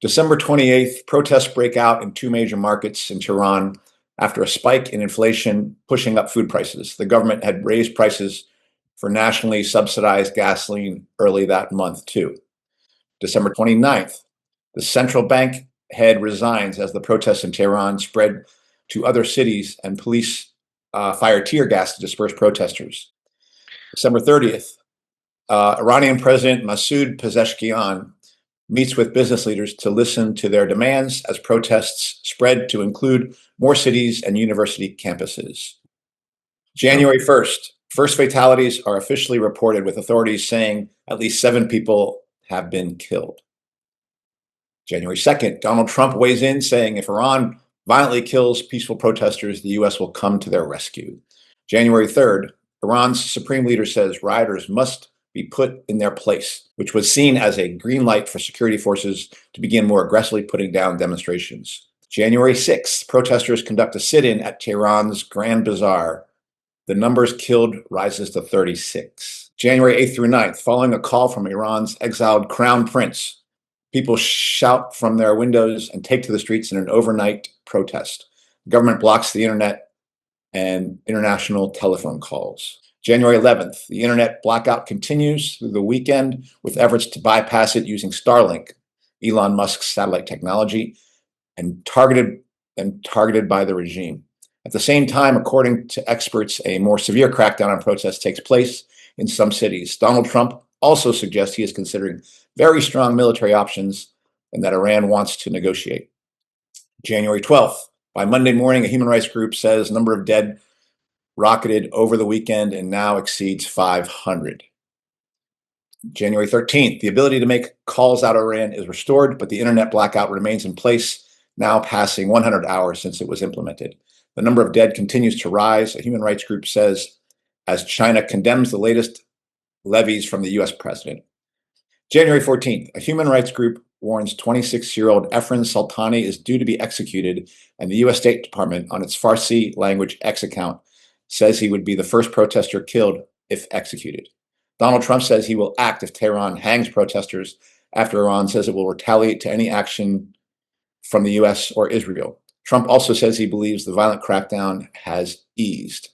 December 28th, protests break out in two major markets in Tehran after a spike in inflation pushing up food prices. The government had raised prices for nationally subsidized gasoline early that month, too. December 29th, the central bank head resigns as the protests in Tehran spread to other cities and police fired tear gas to disperse protesters. December 30th, Iranian President Masoud Pezeshkian meets with business leaders to listen to their demands as protests spread to include more cities and university campuses. January 1st, first fatalities are officially reported, with authorities saying at least 7 people have been killed. January 2nd, Donald Trump weighs in, saying if Iran violently kills peaceful protesters, the U.S. will come to their rescue. January 3rd, Iran's supreme leader says rioters must be put in their place, which was seen as a green light for security forces to begin more aggressively putting down demonstrations. January 6th, protesters conduct a sit-in at Tehran's Grand Bazaar. The numbers killed rises to 36. January 8th through 9th, following a call from Iran's exiled crown prince, people shout from their windows and take to the streets in an overnight protest. The government blocks the internet and international telephone calls. January 11th, the internet blackout continues through the weekend with efforts to bypass it using Starlink, Elon Musk's satellite technology, and targeted by the regime. At the same time, according to experts, a more severe crackdown on protests takes place in some cities. Donald Trump also suggests he is considering very strong military options and that Iran wants to negotiate. January 12th, by Monday morning, a human rights group says the number of dead rocketed over the weekend and now exceeds 500. January 13th, the ability to make calls out of Iran is restored, but the internet blackout remains in place, now passing 100 hours since it was implemented. The number of dead continues to rise, a human rights group says, as China condemns the latest levies from the U.S. president. January 14th, a human rights group warns 26-year-old Efren Sultani is due to be executed, and the U.S. State Department, on its Farsi language X account, says he would be the first protester killed if executed. Donald Trump says he will act if Tehran hangs protesters, after Iran says it will retaliate to any action from the U.S. or Israel. Trump also says he believes the violent crackdown has eased.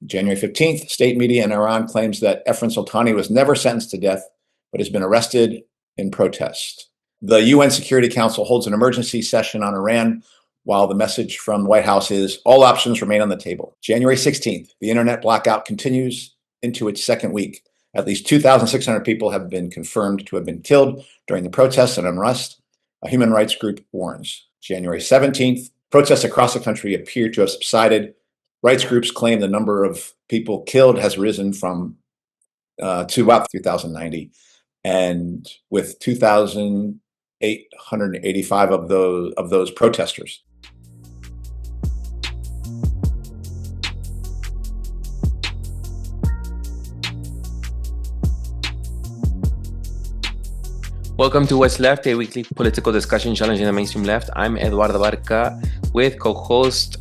January 15th, state media in Iran claims that Efren Sultani was never sentenced to death, but has been arrested in protest. The UN Security Council holds an emergency session on Iran, while the message from the White House is all options remain on the table. January 16th, the internet blackout continues into its second week. At least 2,600 people have been confirmed to have been killed during the protests and unrest, a human rights group warns. January 17th, protests across the country appear to have subsided. Rights groups claim the number of people killed has risen from to about 3,090, and with 2,885 of those protesters. Welcome to What's Left, a weekly political discussion challenging the mainstream left. I'm Eduardo Barca with co-host,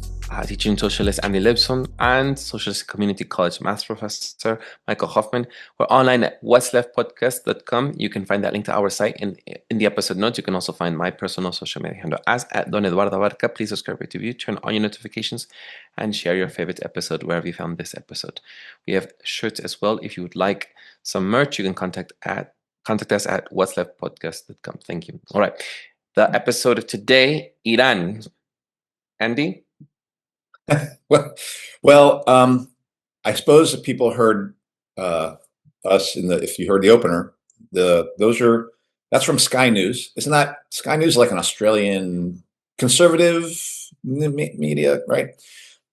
teaching socialist Andy Lipson and Socialist Community College math professor Michael Hoffman. We're online at what'sleftpodcast.com. You can find that link to our site in the episode notes. You can also find my personal social media handle as at Don Eduardo Barca. Please subscribe, rate, review, turn on your notifications, and share your favorite episode wherever you found this episode. We have shirts as well. If you would like some merch, you can contact us at what'sleftpodcast.com. Thank you. All right. The episode of today, Iran. Andy? Well, I suppose if people heard us if you heard the opener, that's from Sky News. Isn't that Sky News, like an Australian conservative media, right?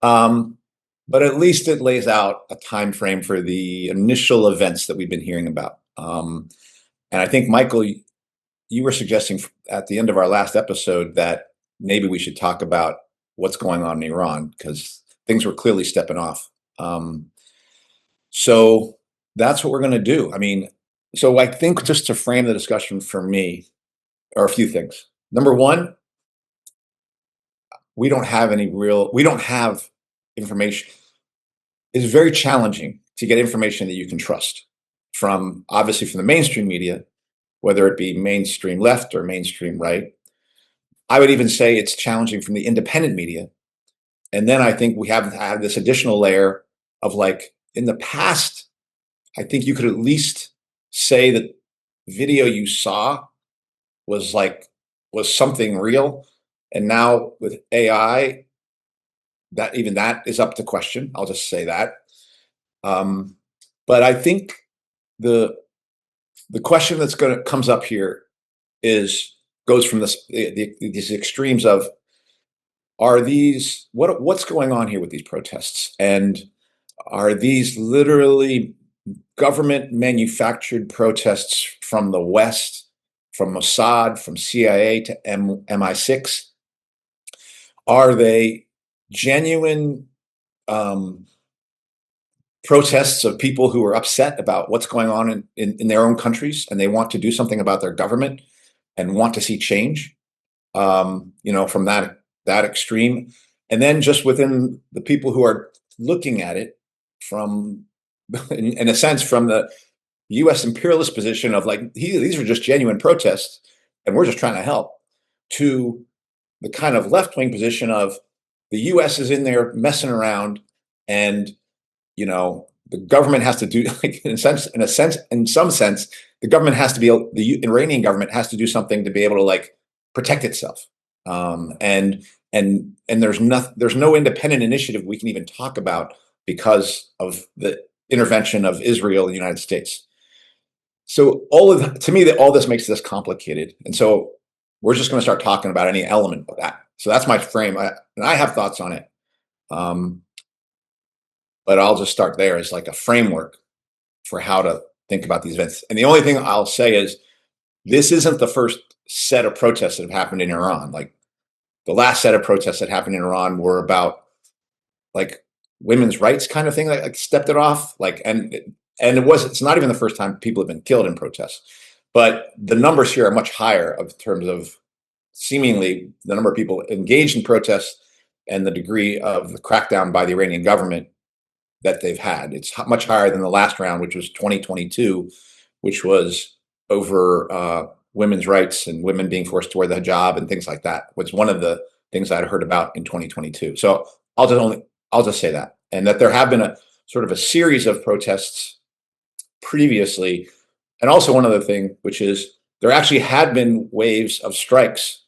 But at least it lays out a time frame for the initial events that we've been hearing about. And I think, Michael, you were suggesting at the end of our last episode that maybe we should talk about what's going on in Iran, because things were clearly stepping off. So that's what we're going to do. I mean, so I think just to frame the discussion for me are a few things. Number one, we don't have information. It's very challenging to get information that you can trust obviously from the mainstream media, whether it be mainstream left or mainstream right. I would even say it's challenging from the independent media. And then I think we have had this additional layer of, like, in the past, I think you could at least say that video you saw was something real. And now with AI, that even that is up to question. I'll just say that. But I think the question that's comes up here goes from these extremes of, are these what's going on here with these protests, and are these literally government manufactured protests from the West, from Mossad, from CIA to MI6? Are they genuine protests of people who are upset about what's going on in their own countries, and they want to do something about their government and want to see change? From that extreme. And then just within the people who are looking at it from, in a sense, from the US imperialist position of, like, these are just genuine protests and we're just trying to help, to the kind of left-wing position of the US is in there messing around, and the government has to do, like, in some sense, the government has to be, the Iranian government has to do something to be able to, like, protect itself. And there's no independent initiative we can even talk about because of the intervention of Israel and the United States. So to me, all this makes this complicated. And so we're just going to start talking about any element of that. So that's my frame. And I have thoughts on it. But I'll just start there as, like, a framework for how to think about these events. And the only thing I'll say is, this isn't the first set of protests that have happened in Iran. Like, the last set of protests that happened in Iran were about, like, women's rights kind of thing, like stepped it off. Like, and it's not even the first time people have been killed in protests, but the numbers here are much higher in terms of seemingly the number of people engaged in protests and the degree of the crackdown by the Iranian government that they've had. It's much higher than the last round, which was 2022, which was over women's rights and women being forced to wear the hijab and things like that. Was one of the things I'd heard about in 2022. So I'll just say that, and that there have been a sort of a series of protests previously. And also one other thing, which is, there actually had been waves of strikes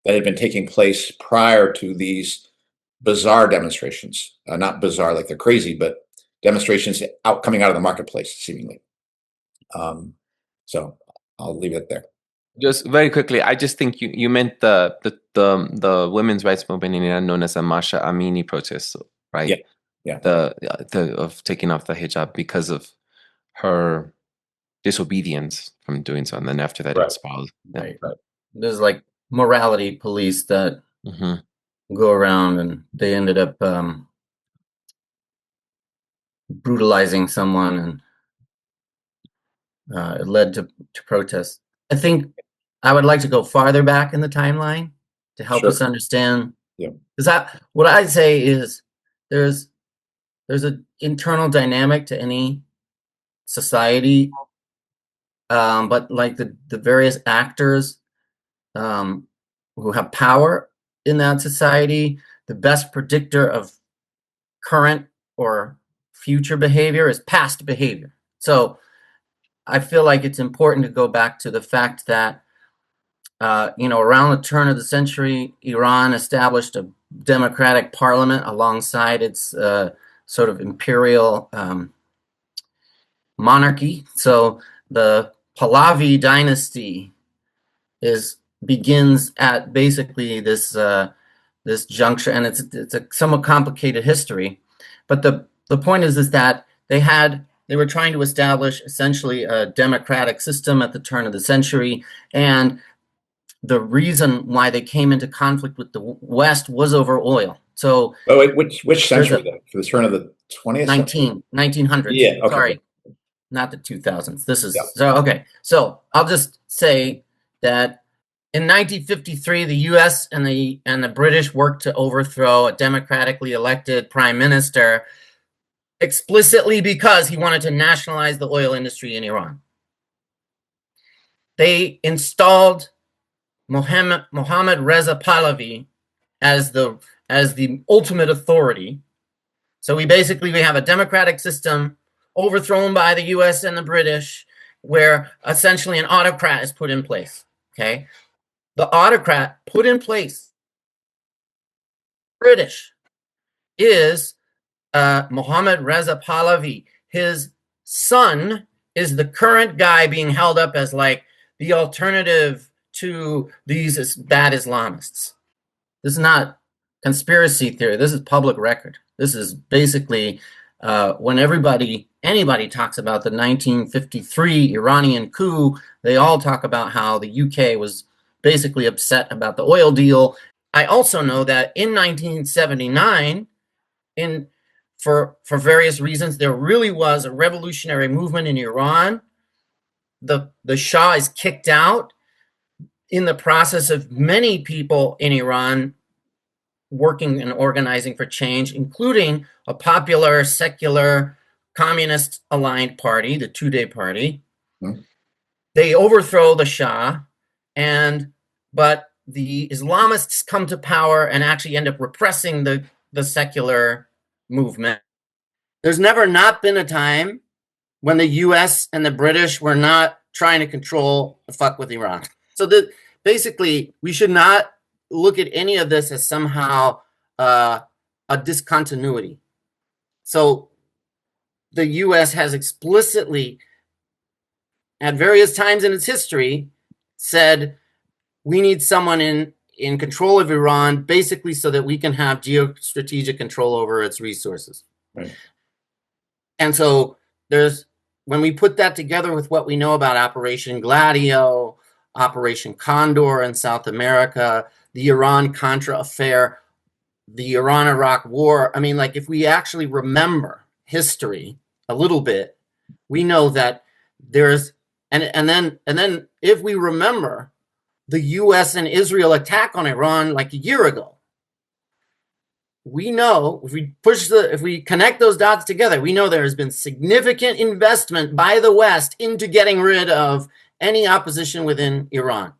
that had been taking place prior to these bizarre demonstrations. Not bizarre like they're crazy, but demonstrations coming out of the marketplace, seemingly. So I'll leave it there. Just very quickly, I just think you meant the women's rights movement in Iran known as the Masha Amini protest, right? Yeah. The of taking off the hijab because of her disobedience from doing so, and then after that, it's followed. Yeah. Right. There's, like, morality police that go around, and they ended up brutalizing someone, and it led to protests. I think I would like to go farther back in the timeline to help us understand. Yeah. Because what I'd say is there's an internal dynamic to any society, but, like, the various actors who have power in that society, the best predictor of current or future behavior is past behavior. So I feel like it's important to go back to the fact that around the turn of the century, Iran established a democratic parliament alongside its sort of imperial monarchy. So the Pahlavi dynasty begins at basically this juncture, and it's a somewhat complicated history. But the point is that they were trying to establish essentially a democratic system at the turn of the century, and the reason why they came into conflict with the West was over oil. So, which century though? For the turn of the 20th? 1900s. Yeah. Okay. Sorry, not the 2000s. This is so okay. So I'll just say that in 1953, the U.S. and the British worked to overthrow a democratically elected prime minister, explicitly because he wanted to nationalize the oil industry in Iran. they installed Mohammad Reza Pahlavi as the ultimate authority. So we have a democratic system overthrown by the US and the British, where essentially an autocrat is put in place. Okay. The autocrat put in place, British, is Mohammad Reza Pahlavi. His son is the current guy being held up as like the alternative to these bad Islamists. This is not conspiracy theory. This is public record. This is basically when anybody talks about the 1953 Iranian coup, they all talk about how the UK was basically upset about the oil deal. I also know that in 1979, for various reasons, there really was a revolutionary movement in Iran. The Shah is kicked out in the process of many people in Iran working and organizing for change, including a popular, secular, communist-aligned party, the Tudeh Party. Mm-hmm. They overthrow the Shah, but the Islamists come to power and actually end up repressing the secular movement. There's never not been a time when the US and the British were not trying to control the fuck with Iran. So basically, we should not look at any of this as somehow a discontinuity. So the US has explicitly, at various times in its history, said we need someone in control of Iran, basically so that we can have geostrategic control over its resources. Right. And so when we put that together with what we know about Operation Gladio, Operation Condor in South America, the Iran-Contra affair, the Iran-Iraq war, I mean, like, if we actually remember history a little bit, we know that there's, and then if we remember the US and Israel attack on Iran like a year ago, we know if we connect those dots together, we know there has been significant investment by the West into getting rid of any opposition within Iran,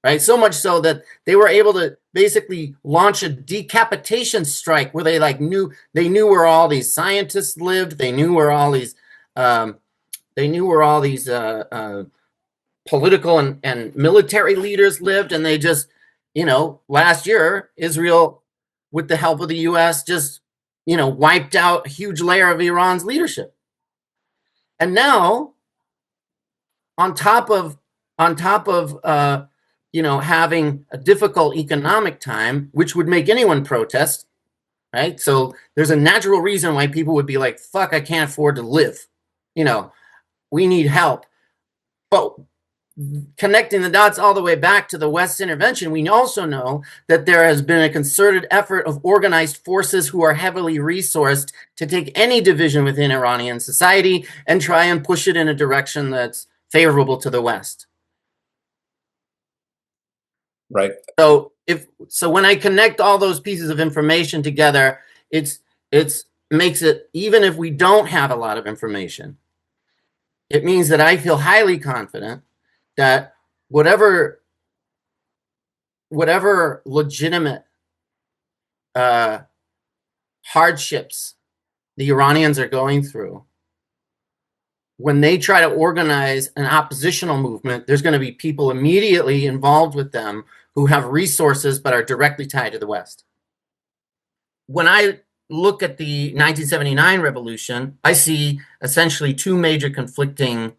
right? So much so that they were able to basically launch a decapitation strike where they knew where all these scientists lived. They knew where all these political and military leaders lived, and they just, last year Israel, with the help of the US, just, wiped out a huge layer of Iran's leadership. And now, on top of having a difficult economic time, which would make anyone protest, right? So there's a natural reason why people would be like, fuck, I can't afford to live. We need help. But connecting the dots all the way back to the West's intervention, we also know that there has been a concerted effort of organized forces who are heavily resourced to take any division within Iranian society and try and push it in a direction that's favorable to the West. Right. So when I connect all those pieces of information together, it makes it, even if we don't have a lot of information, it means that I feel highly confident that whatever legitimate hardships the Iranians are going through, when they try to organize an oppositional movement, there's going to be people immediately involved with them who have resources but are directly tied to the West. When I look at the 1979 revolution, I see essentially two major conflicting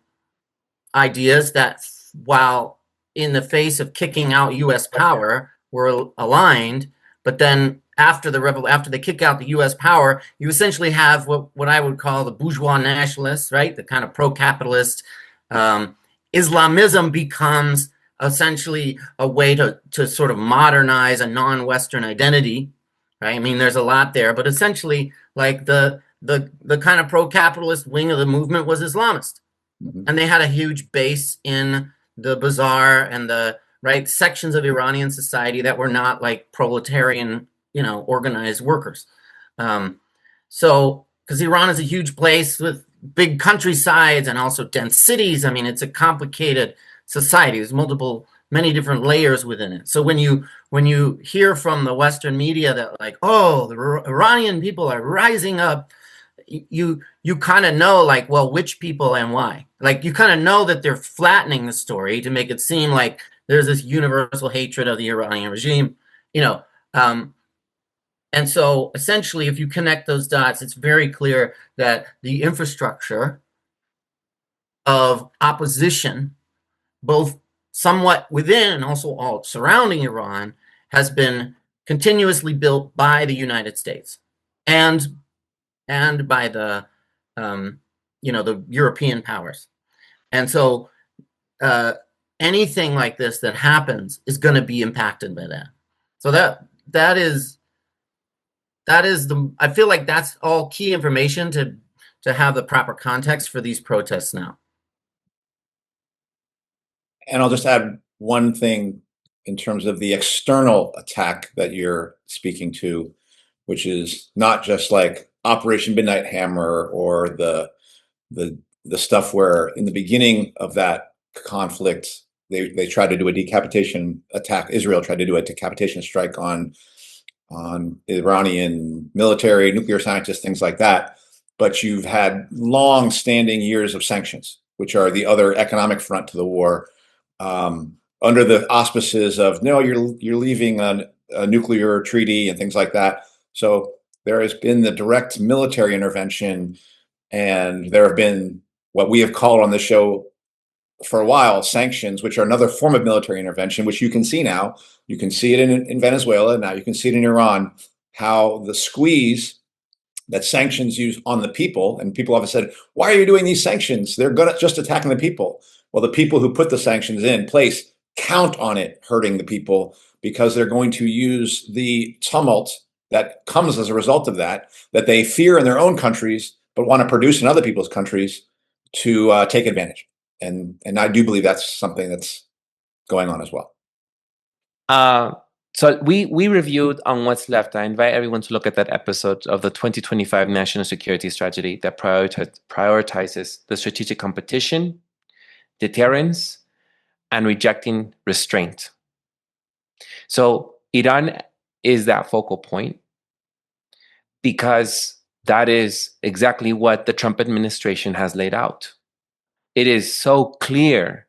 ideas that, while in the face of kicking out U.S. power, were aligned, but then after they kick out the U.S. power, you essentially have what I would call the bourgeois nationalists, right? The kind of pro-capitalist. Islamism becomes essentially a way to sort of modernize a non-Western identity, right? I mean, there's a lot there, but essentially, like, the kind of pro-capitalist wing of the movement was Islamist. Mm-hmm. And they had a huge base in the bazaar and the right sections of Iranian society that were not like proletarian, organized workers. So, because Iran is a huge place with big countrysides and also dense cities, I mean, it's a complicated society. There's many different layers within it. So when you hear from the Western media that like, oh, the Iranian people are rising up, you kind of know like, well, which people and why. Like you kind of know that they're flattening the story to make it seem like there's this universal hatred of the Iranian regime, you know. And so essentially, if you connect those dots, it's very clear that the infrastructure of opposition, both somewhat within and also all surrounding Iran, has been continuously built by the United States and by the the European powers. And so anything like this that happens is going to be impacted by that. So that is I feel like that's all key information to have the proper context for these protests now. And I'll just add one thing in terms of the external attack that you're speaking to, which is not just like Operation Midnight Hammer or the stuff where in the beginning of that conflict they tried to do a decapitation attack. Israel tried to do a decapitation strike on Iranian military, nuclear scientists, things like that. But you've had long-standing years of sanctions, which are the other economic front to the war, under the auspices of no, you're leaving a nuclear treaty and things like that. So there has been the direct military intervention, and there have been what we have called on the show for a while sanctions, which are another form of military intervention, which you can see now. You can see it in Venezuela. Now you can see it in Iran, how the squeeze that sanctions use on the people, and people have said, why are you doing these sanctions? They're just attacking the people. Well, the people who put the sanctions in place count on it hurting the people because they're going to use the tumult that comes as a result of that they fear in their own countries, but want to produce in other people's countries to take advantage. And I do believe that's something that's going on as well. So we reviewed on What's Left. I invite everyone to look at that episode of the 2025 National Security Strategy that prioritizes the strategic competition, deterrence, and rejecting restraint. So Iran is that focal point because that is exactly what the Trump administration has laid out. It is so clear.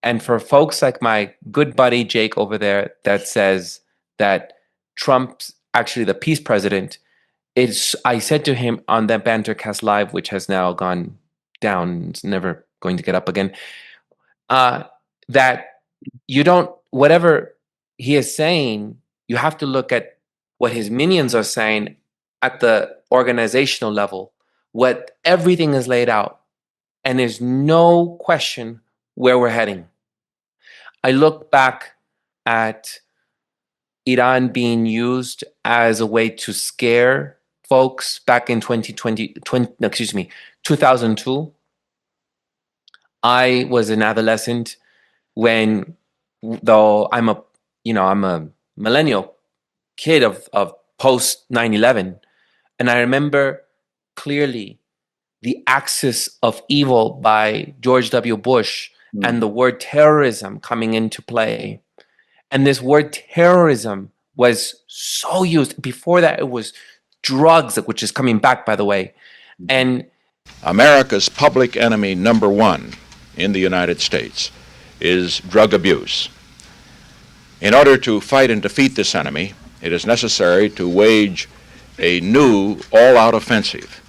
And for folks like my good buddy Jake over there that says that Trump's actually the peace president, I said to him on that Bantercast Live, which has now gone down, it's never going to get up again, that you don't, whatever he is saying, you have to look at what his minions are saying at the organizational level, what everything is laid out, and there's no question where we're heading. I look back at Iran being used as a way to scare folks back in 2002. I was an adolescent when, though I'm a millennial kid of post 9/11, and I remember clearly the axis of evil by George W. Bush and the word terrorism coming into play. And this word terrorism was so used. Before that, it was drugs, which is coming back, by the way. And America's public enemy number one in the United States is drug abuse. In order to fight and defeat this enemy, it is necessary to wage a new all-out offensive.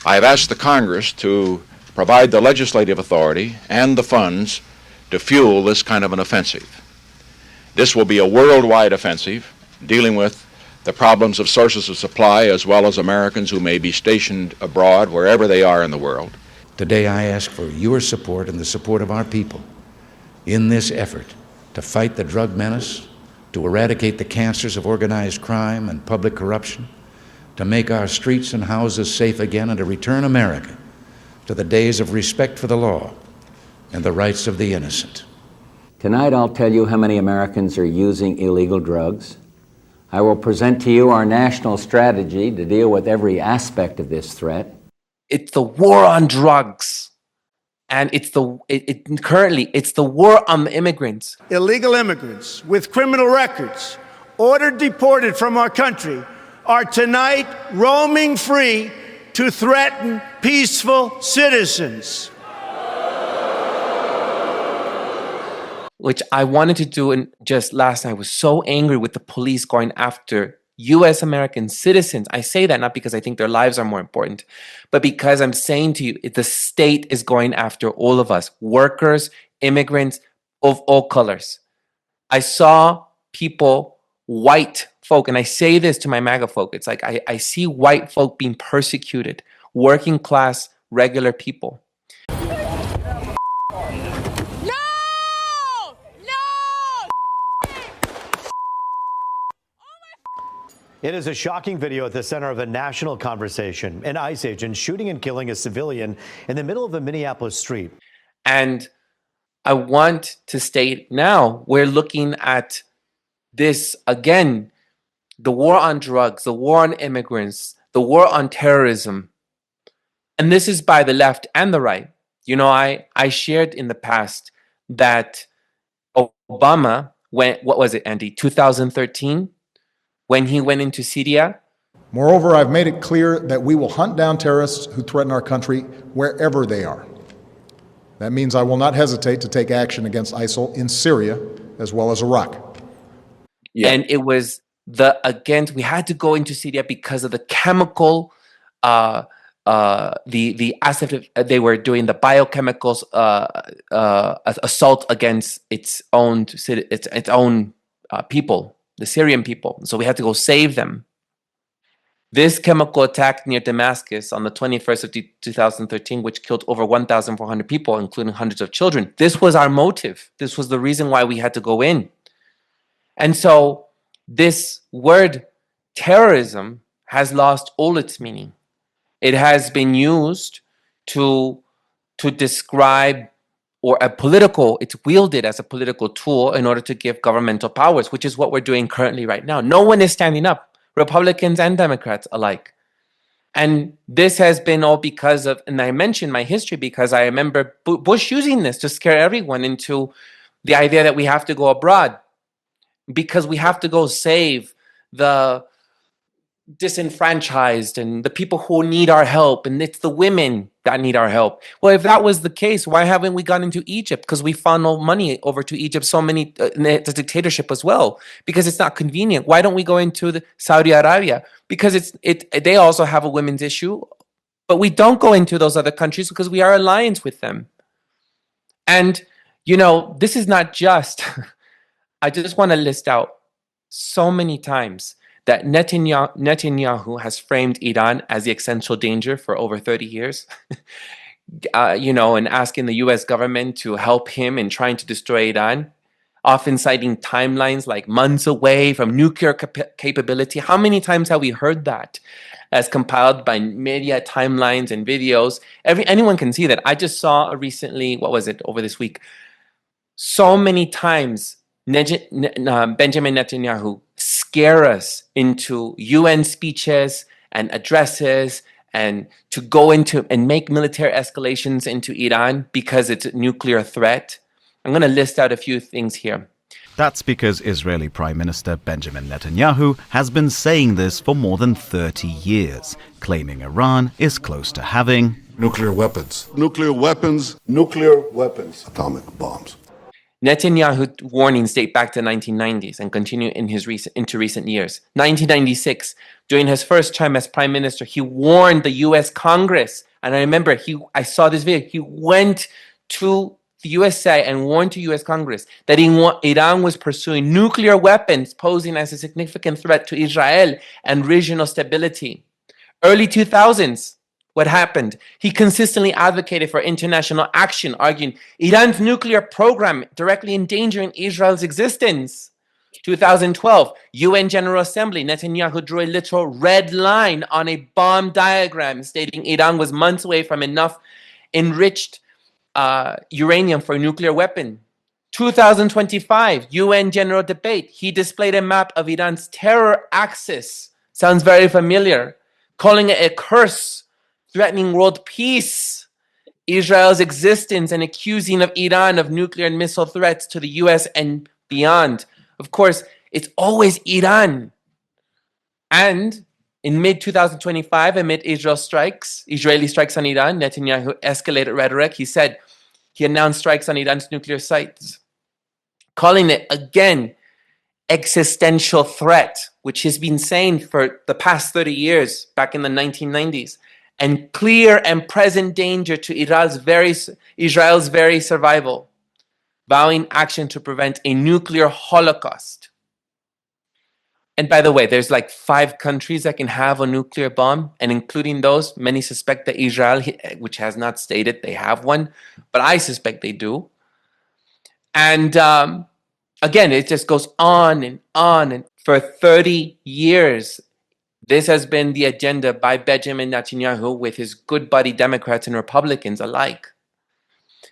I have asked the Congress to provide the legislative authority and the funds to fuel this kind of an offensive. This will be a worldwide offensive dealing with the problems of sources of supply as well as Americans who may be stationed abroad wherever they are in the world. Today I ask for your support and the support of our people in this effort to fight the drug menace, to eradicate the cancers of organized crime and public corruption, to make our streets and houses safe again, and to return America to the days of respect for the law and the rights of the innocent. Tonight I'll tell you how many Americans are using illegal drugs. I will present to you our national strategy to deal with every aspect of this threat. It's the war on drugs. And currently it's the war on the immigrants. Illegal immigrants with criminal records ordered deported from our country are tonight roaming free to threaten peaceful citizens. Which I wanted to do just last night. I was so angry with the police going after US American citizens. I say that not because I think their lives are more important, but because I'm saying to you, the state is going after all of us, workers, immigrants of all colors. I saw people, white folk, and I say this to my MAGA folk, it's like I see white folk being persecuted, working class, regular people. It is a shocking video at the center of a national conversation. An ICE agent shooting and killing a civilian in the middle of a Minneapolis street. And I want to state now, we're looking at this again, the war on drugs, the war on immigrants, the war on terrorism. And this is by the left and the right. You know, I shared in the past that Obama went, what was it, Andy, 2013? When he went into Syria. Moreover, I've made it clear that we will hunt down terrorists who threaten our country wherever they are. That means I will not hesitate to take action against ISIL in Syria as well as Iraq. Yeah. And it was we had to go into Syria because of the chemical, the acid, they were doing the biochemicals assault against its own people, the Syrian people. So we had to go save them. This chemical attack near Damascus on the 21st of 2013, which killed over 1,400 people, including hundreds of children. This was our motive. This was the reason why we had to go in. And so this word terrorism has lost all its meaning. It has been used to describe it's wielded as a political tool in order to give governmental powers, which is what we're doing currently right now. No one is standing up, Republicans and Democrats alike. And this has been all because of, and I mentioned my history because I remember Bush using this to scare everyone into the idea that we have to go abroad because we have to go save the disenfranchised and the people who need our help, and it's the women that need our help. Well, if that was the case, why haven't we gone into Egypt? Because we funnel money over to Egypt, so many the dictatorship as well, because it's not convenient. Why don't we go into the Saudi Arabia? Because they also have a women's issue, but we don't go into those other countries because we are alliance with them. And you know, this is not just I just want to list out so many times that Netanyahu has framed Iran as the essential danger for over 30 years, and asking the US government to help him in trying to destroy Iran, often citing timelines like months away from nuclear capability. How many times have we heard that as compiled by media timelines and videos? Anyone can see that. I just saw recently, over this week, so many times Benjamin Netanyahu scare us into UN speeches and addresses and to go into and make military escalations into Iran because it's a nuclear threat. I'm going to list out a few things here. That's because Israeli Prime Minister Benjamin Netanyahu has been saying this for more than 30 years, claiming Iran is close to having nuclear weapons, atomic bombs. Netanyahu warnings date back to the 1990s and continue into recent years. 1996, during his first term as prime minister, he warned the U.S. Congress. And I remember I saw this video. He went to the USA and warned to U.S. Congress that Iran was pursuing nuclear weapons, posing as a significant threat to Israel and regional stability. Early 2000s. What happened? He consistently advocated for international action, arguing Iran's nuclear program directly endangering Israel's existence. 2012, UN General Assembly, Netanyahu drew a literal red line on a bomb diagram stating Iran was months away from enough enriched uranium for a nuclear weapon. 2025, UN General Debate, he displayed a map of Iran's terror axis. Sounds very familiar. Calling it a curse, threatening world peace. Israel's existence and accusing of Iran of nuclear and missile threats to the US and beyond. Of course, it's always Iran. And in mid-2025, amid Israeli strikes on Iran, Netanyahu escalated rhetoric. He announced strikes on Iran's nuclear sites, calling it, again, existential threat, which he's been saying for the past 30 years, back in the 1990s, and clear and present danger to Israel's very survival, vowing action to prevent a nuclear holocaust. And by the way, there's like 5 countries that can have a nuclear bomb, and including those, many suspect that Israel, which has not stated they have one, but I suspect they do. And again, it just goes on and on. And for 30 years, this has been the agenda by Benjamin Netanyahu with his good buddy Democrats and Republicans alike.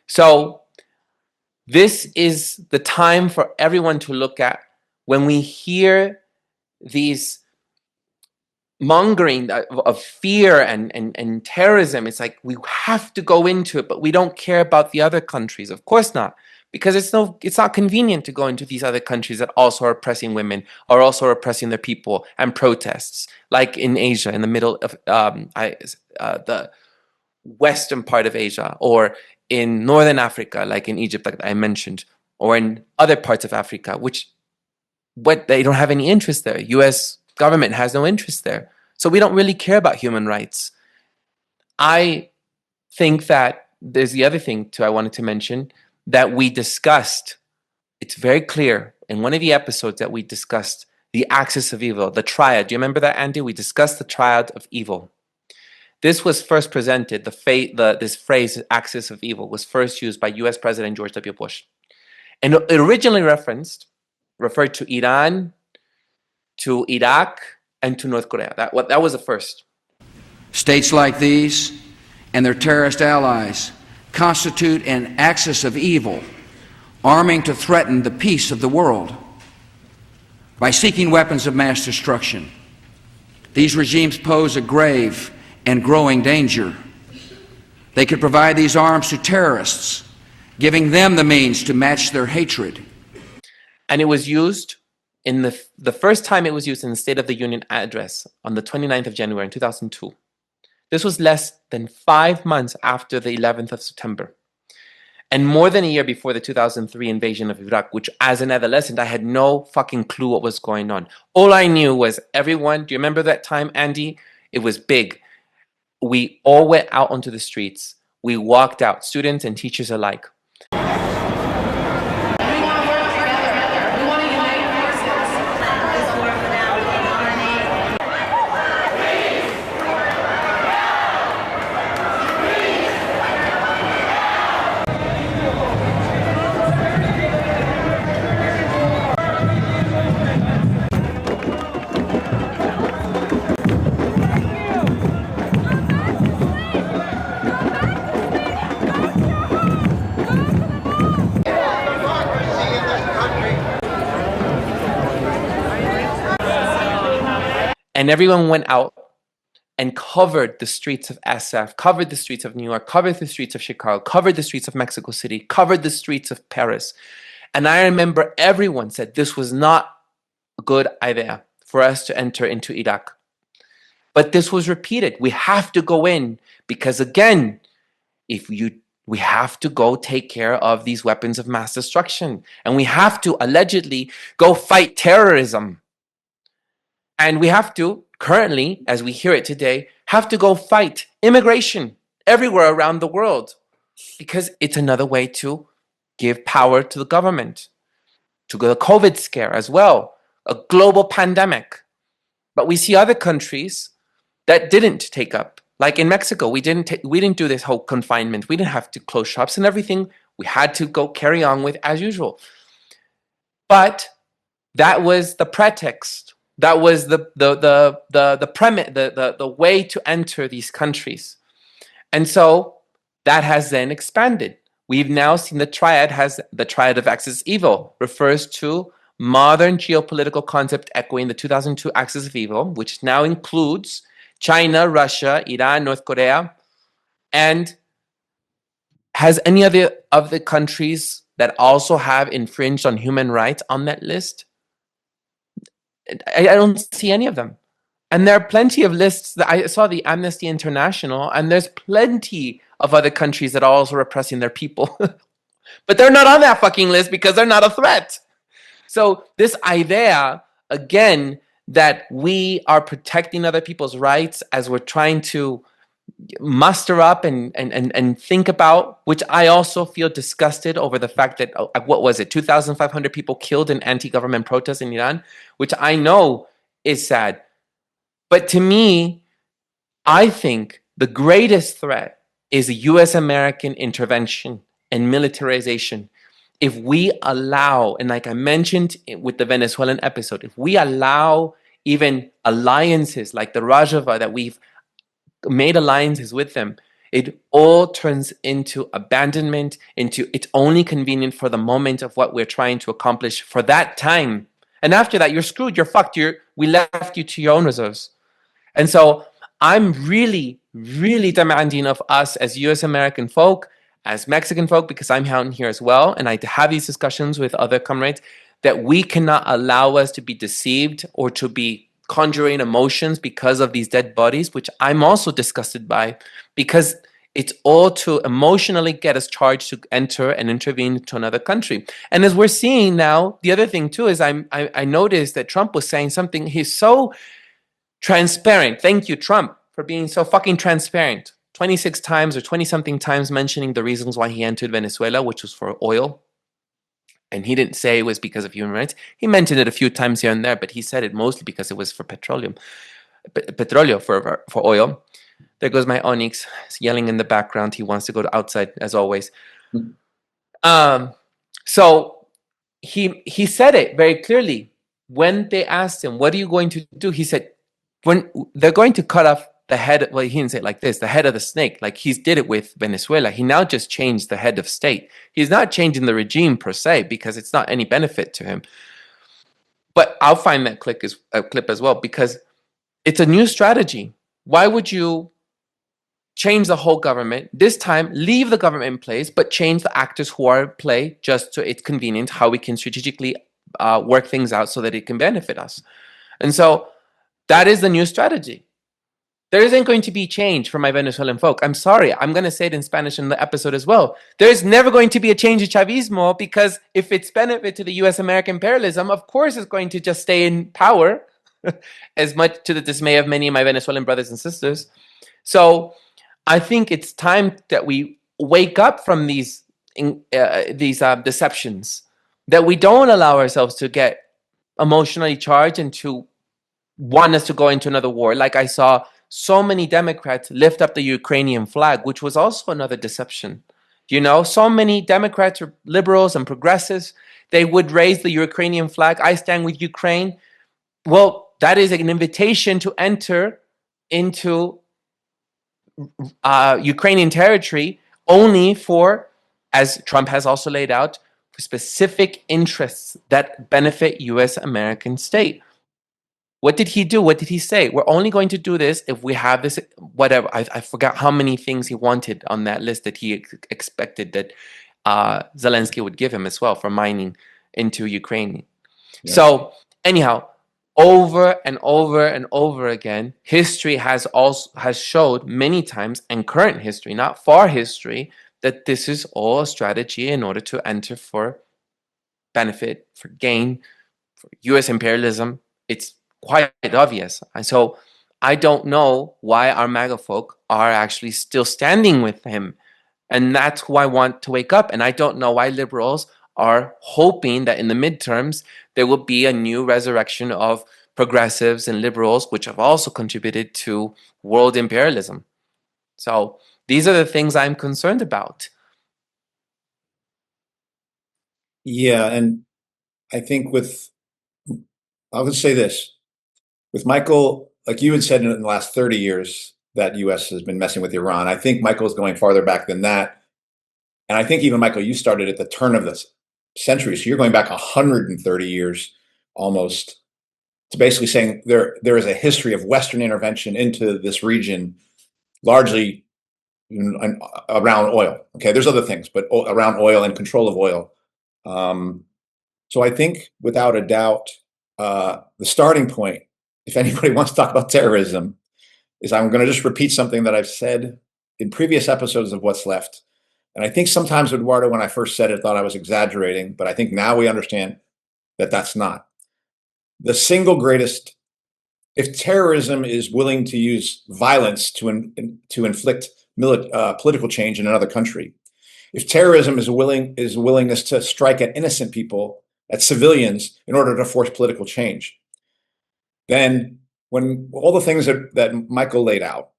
So this is the time for everyone to look at when we hear these mongering of fear and terrorism. It's like we have to go into it, but we don't care about the other countries. Of course not, because it's not convenient to go into these other countries that also are oppressing women, are also oppressing their people, and protests, like in Asia, in the middle of the western part of Asia, or in northern Africa, like in Egypt, like I mentioned, or in other parts of Africa, but they don't have any interest there. U.S. government has no interest there. So we don't really care about human rights. I think that there's the other thing too I wanted to mention that we discussed. It's very clear in one of the episodes that we discussed the axis of evil, the triad. Do you remember that, Andy? We discussed the triad of evil. This was first presented, this phrase, axis of evil, was first used by U.S. President George W. Bush. And it originally referred to Iran, to Iraq, and to North Korea. That was the first. States like these and their terrorist allies constitute an axis of evil, arming to threaten the peace of the world. By seeking weapons of mass destruction, these regimes pose a grave and growing danger. They could provide these arms to terrorists, giving them the means to match their hatred. And it was used in the first time it was used in the State of the Union address on the 29th of January in 2002. This was less than 5 months after the 11th of September, and more than a year before the 2003 invasion of Iraq, which as an adolescent, I had no fucking clue what was going on. All I knew was everyone, do you remember that time, Andy? It was big. We all went out onto the streets. We walked out, students and teachers alike. And everyone went out and covered the streets of SF, covered the streets of New York, covered the streets of Chicago, covered the streets of Mexico City, covered the streets of Paris. And I remember everyone said this was not a good idea for us to enter into Iraq. But this was repeated. We have to go in because, again, we have to go take care of these weapons of mass destruction. And we have to allegedly go fight terrorism. And we have to, currently, as we hear it today, have to go fight immigration everywhere around the world because it's another way to give power to the government, to the COVID scare as well, a global pandemic. But we see other countries that didn't take up. Like in Mexico, we didn't do this whole confinement. We didn't have to close shops and everything. We had to go carry on with as usual. But that was the pretext. That was the premise, the way to enter these countries. And so that has then expanded. We've now seen the triad of axis evil, refers to modern geopolitical concept echoing the 2002 axis of evil, which now includes China, Russia, Iran, North Korea, and Has any other of the countries that also have infringed on human rights on that list? I don't see any of them. And there are plenty of lists that I saw, the Amnesty International, and there's plenty of other countries that are also repressing their people. But they're not on that fucking list because they're not a threat. So this idea, again, that we are protecting other people's rights as we're trying to muster up and think about, which I also feel disgusted over the fact that, what was it, 2,500 people killed in anti-government protests in Iran, which I know is sad. But to me, I think the greatest threat is a US-American intervention and militarization. If we allow, and like I mentioned with the Venezuelan episode, if we allow even alliances like the Rajava, that we've made alliances with them, it all turns into abandonment, into it's only convenient for the moment of what we're trying to accomplish for that time. And after that, you're screwed, you're fucked, we left you to your own reserves. And so I'm really, really demanding of us as US American folk, as Mexican folk, because I'm out here as well, and I have these discussions with other comrades, that we cannot allow us to be deceived or to be conjuring emotions because of these dead bodies, which I'm also disgusted by, because it's all to emotionally get us charged to enter and intervene to another country. And as we're seeing now, the other thing too is I noticed that Trump was saying something, he's so transparent. Thank you, Trump, for being so fucking transparent. 26 times or 20-something times mentioning the reasons why he entered Venezuela, which was for oil. And he didn't say it was because of human rights. He mentioned it a few times here and there, but he said it mostly because it was for petroleum, for oil. There goes my Onyx yelling in the background. He wants to go outside, as always. So he said it very clearly. When they asked him, what are you going to do? He said, when they're going to cut off the head, well, he didn't say it like this, the head of the snake, like he did it with Venezuela. He now just changed the head of state. He's not changing the regime per se, because it's not any benefit to him. But I'll find that clip as well, because it's a new strategy. Why would you change the whole government? This time, leave the government in place, but change the actors who are at play just so it's convenient, how we can strategically work things out so that it can benefit us. And so that is the new strategy. There isn't going to be change for my Venezuelan folk. I'm sorry. I'm going to say it in Spanish in the episode as well. There is never going to be a change in Chavismo, because if it's benefit to the US-American imperialism, of course it's going to just stay in power, as much to the dismay of many of my Venezuelan brothers and sisters. So I think it's time that we wake up from these deceptions, that we don't allow ourselves to get emotionally charged and to want us to go into another war. Like I saw so many Democrats lift up the Ukrainian flag, which was also another deception. You know, so many Democrats or liberals and progressives, they would raise the Ukrainian flag. I stand with Ukraine. Well, that is an invitation to enter into Ukrainian territory only for, as Trump has also laid out, for specific interests that benefit US-American state. What did he do? What did he say? We're only going to do this if we have this, whatever. I forgot how many things he wanted on that list that he expected that Zelensky would give him as well for mining into Ukraine. Yeah. So anyhow, over and over and over again, history has showed many times, and current history, not far history, that this is all a strategy in order to enter for benefit, for gain, for US imperialism. It's quite obvious. And so I don't know why our MAGA folk are actually still standing with him. And that's who I want to wake up. And I don't know why liberals are hoping that in the midterms, there will be a new resurrection of progressives and liberals, which have also contributed to world imperialism. So these are the things I'm concerned about. Yeah, and I think I'll just say this. With Michael, like you had said in the last 30 years, that US has been messing with Iran. I think Michael's going farther back than that. And I think even, Michael, you started at the turn of the century. So you're going back 130 years almost to basically saying there is a history of Western intervention into this region, largely around oil. Okay, there's other things, but around oil and control of oil. So I think, without a doubt, the starting point, if anybody wants to talk about terrorism, is I'm going to just repeat something that I've said in previous episodes of What's Left. And I think sometimes, Eduardo, when I first said it, thought I was exaggerating, but I think now we understand that that's not. The single greatest, if terrorism is willing to use violence to inflict political change in another country, if terrorism is willingness to strike at innocent people, at civilians, in order to force political change, then when all the things that Michael laid out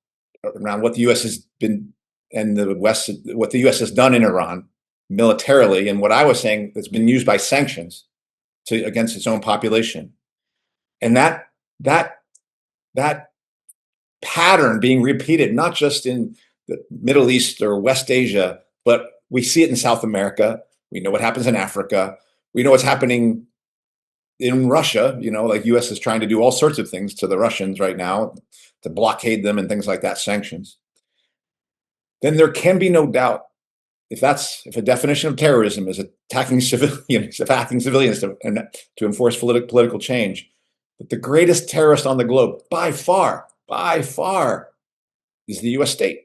around what the U.S. has been and the West, what the U.S. has done in Iran militarily, and what I was saying that's been used by sanctions against its own population, and that pattern being repeated not just in the Middle East or West Asia, but we see it in South America. We know what happens in Africa. We know what's happening in Russia. Like U.S. is trying to do all sorts of things to the Russians right now to blockade them and things like that, sanctions. Then there can be no doubt, if a definition of terrorism is attacking civilians to enforce political change, that the greatest terrorist on the globe, by far, is the U.S. state.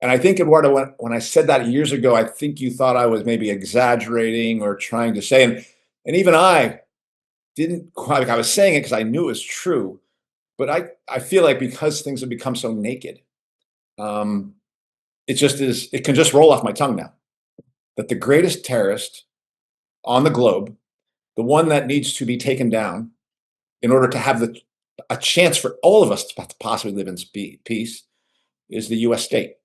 And I think, Eduardo, when I said that years ago, I think you thought I was maybe exaggerating or trying to say, and even I didn't quite, I was saying it because I knew it was true, but I feel like because things have become so naked, it can just roll off my tongue now, that the greatest terrorist on the globe, the one that needs to be taken down in order to have a chance for all of us to possibly live in peace, is the U.S. state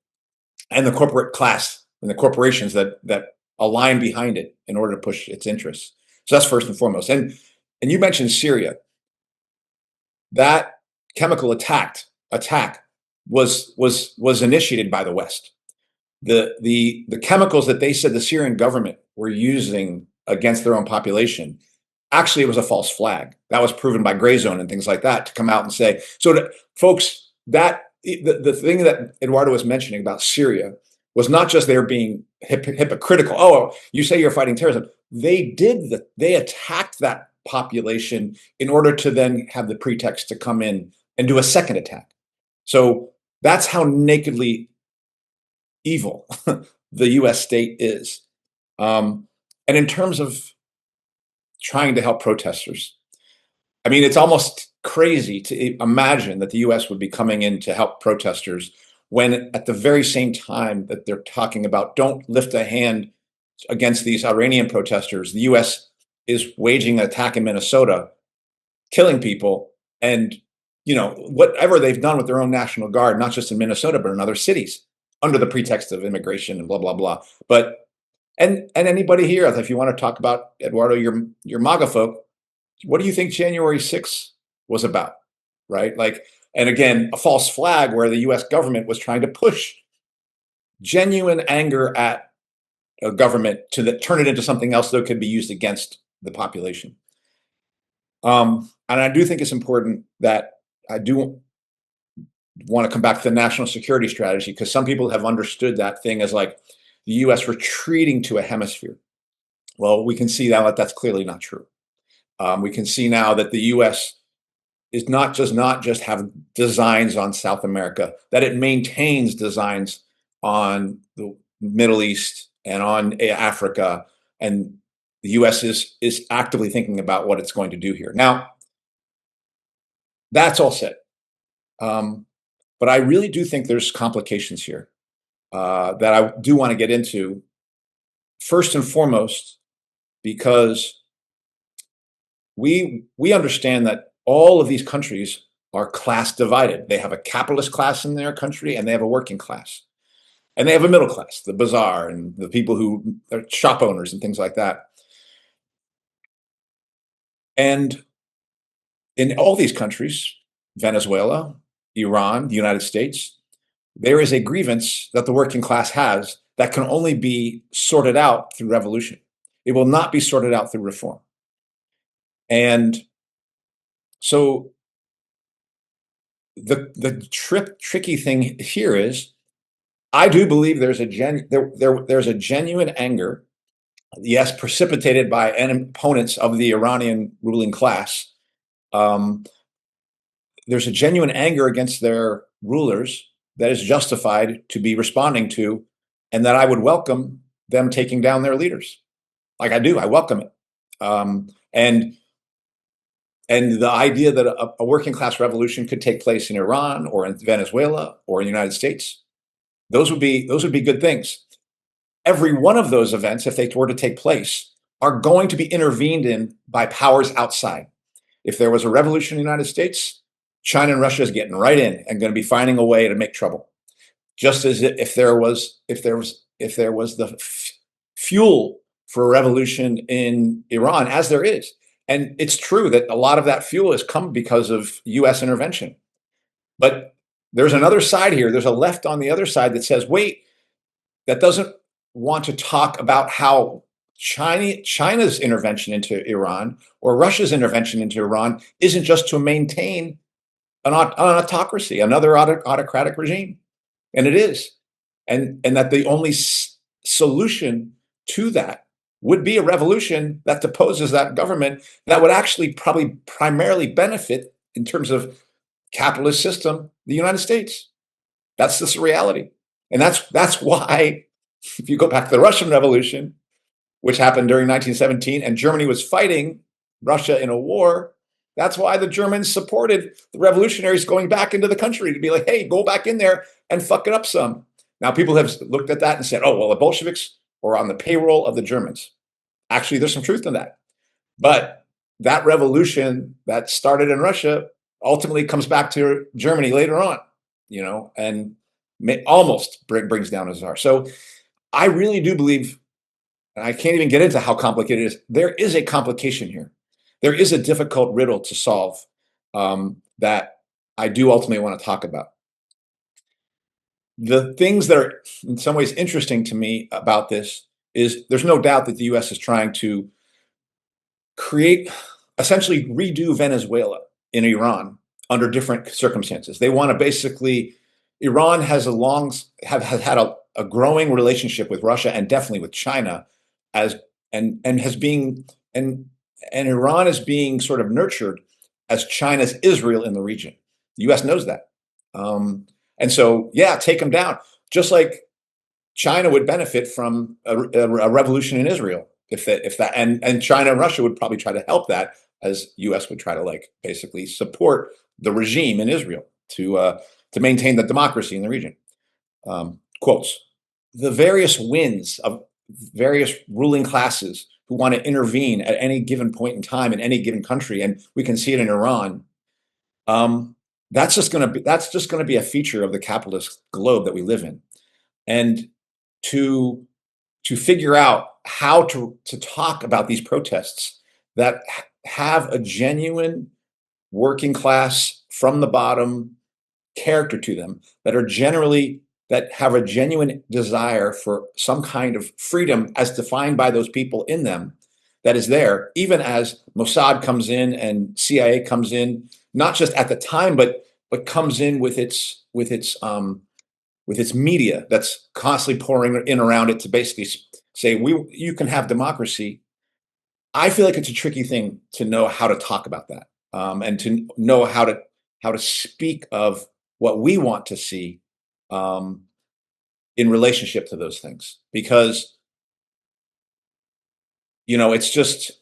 and the corporate class and the corporations that align behind it in order to push its interests. So that's first and foremost. And you mentioned Syria. That chemical attack was initiated by the West. The chemicals that they said the Syrian government were using against their own population, actually it was a false flag. That was proven by Gray Zone and things like that to come out and say. So folks, the thing that Eduardo was mentioning about Syria was not just they're being hypocritical. Oh, you say you're fighting terrorism. They attacked that population in order to then have the pretext to come in and do a second attack. So that's how nakedly evil the U.S. state is. And in terms of trying to help protesters, I mean, it's almost crazy to imagine that the U.S. would be coming in to help protesters when at the very same time that they're talking about don't lift a hand against these Iranian protesters, the U.S. is waging an attack in Minnesota, killing people, and whatever they've done with their own National Guard, not just in Minnesota, but in other cities, under the pretext of immigration and blah, blah, blah. But, and anybody here, if you want to talk about, Eduardo, your MAGA folk, what do you think January 6th was about, right? Like, and again, a false flag where the U.S. government was trying to push genuine anger at a government to turn it into something else that could be used against the population. And I do think it's important that I do want to come back to the national security strategy, because some people have understood that thing as like the U.S. retreating to a hemisphere. Well, we can see now that that's clearly not true. We can see now that the U.S. is not just have designs on South America, that it maintains designs on the Middle East and on Africa, and the U.S. is actively thinking about what it's going to do here. Now, that's all said. But I really do think there's complications here that I do want to get into, first and foremost, because we understand that all of these countries are class divided. They have a capitalist class in their country, and they have a working class. And they have a middle class, the bazaar, and the people who are shop owners and things like that. And in all these countries, Venezuela, Iran, the United States, there is a grievance that the working class has that can only be sorted out through revolution. It will not be sorted out through reform. And so the tricky thing here is I do believe there's a genuine anger, yes, precipitated by opponents of the Iranian ruling class. There's a genuine anger against their rulers that is justified to be responding to, and that I would welcome them taking down their leaders. Like I do, I welcome it. And the idea that a working class revolution could take place in Iran or in Venezuela or in the United States, those would be good things. Every one of those events, if they were to take place, are going to be intervened in by powers outside. If there was a revolution in the United States, China and Russia is getting right in and going to be finding a way to make trouble. Just as if there was the fuel for a revolution in Iran, as there is. And it's true that a lot of that fuel has come because of US intervention. But there's another side here. There's a left on the other side that says, wait, that doesn't want to talk about how China's intervention into Iran or Russia's intervention into Iran isn't just to maintain an autocracy, another autocratic regime. And it is. And that the only solution to that would be a revolution that deposes that government that would actually probably primarily benefit, in terms of capitalist system, the United States. That's this reality. And that's why, if you go back to the Russian Revolution, which happened during 1917, and Germany was fighting Russia in a war, that's why the Germans supported the revolutionaries going back into the country to be like, hey, go back in there and fuck it up some. Now, people have looked at that and said, oh, well, the Bolsheviks were on the payroll of the Germans. Actually, there's some truth to that. But that revolution that started in Russia ultimately comes back to Germany later on, and almost brings down a czar. So I really do believe, and I can't even get into how complicated it is, there is a complication here. There is a difficult riddle to solve that I do ultimately want to talk about. The things that are in some ways interesting to me about this is there's no doubt that the US is trying to essentially redo Venezuela in Iran under different circumstances. They want to basically, Iran has had a growing relationship with Russia and definitely with China, and Iran is being sort of nurtured as China's Israel in the region. The US knows that. And so, yeah, take them down. Just like China would benefit from a revolution in Israel, and China and Russia would probably try to help that, as US would try to basically support the regime in Israel to maintain the democracy in the region. Quotes. The various winds of various ruling classes who want to intervene at any given point in time in any given country, and we can see it in Iran. That's just going to be a feature of the capitalist globe that we live in, and to figure out how to talk about these protests that have a genuine working class from the bottom character to them, that have a genuine desire for some kind of freedom as defined by those people in them, that is there, even as Mossad comes in and CIA comes in, not just at the time, but comes in with its media that's constantly pouring in around it to basically say, you can have democracy. I feel like it's a tricky thing to know how to talk about that, and to know how to speak of what we want to see in relationship to those things, because it's just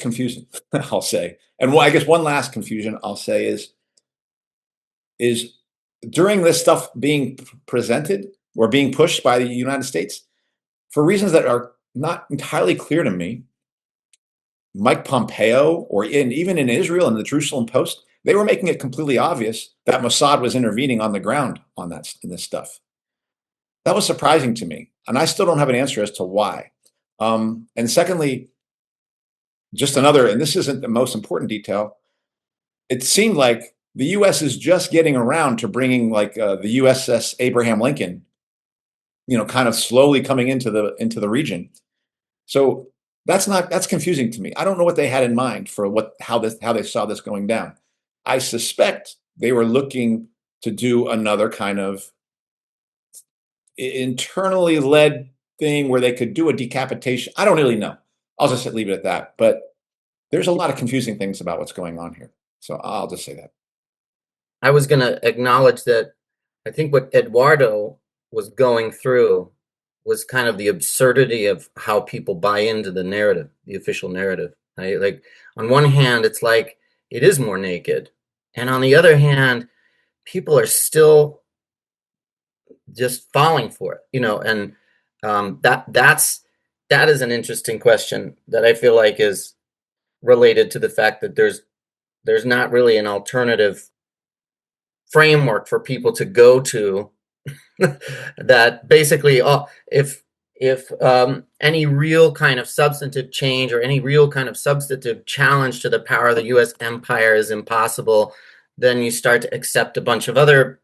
confusing. I'll say, and I guess one last confusion I'll say is during this stuff being presented or being pushed by the United States, for reasons that are not entirely clear to me, Mike Pompeo, even in Israel and the Jerusalem Post, they were making it completely obvious that Mossad was intervening on the ground in this stuff. That was surprising to me, and I still don't have an answer as to why. And secondly, just another, and this isn't the most important detail, it seemed like the U.S. is just getting around to bringing the USS Abraham Lincoln, kind of slowly coming into the region. So that's confusing to me. I don't know what they had in mind for how they saw this going down. I suspect they were looking to do another kind of internally led thing where they could do a decapitation. I don't really know. I'll just leave it at that. But there's a lot of confusing things about what's going on here. So I'll just say that. I was going to acknowledge that I think what Eduardo was going through was kind of the absurdity of how people buy into the narrative, the official narrative. Right? Like, on one hand, it's like it is more naked, and on the other hand, people are still just falling for it, and that is an interesting question that I feel like is related to the fact that there's not really an alternative framework for people to go to that basically if any real kind of substantive change or any real kind of substantive challenge to the power of the US empire is impossible, then you start to accept a bunch of other,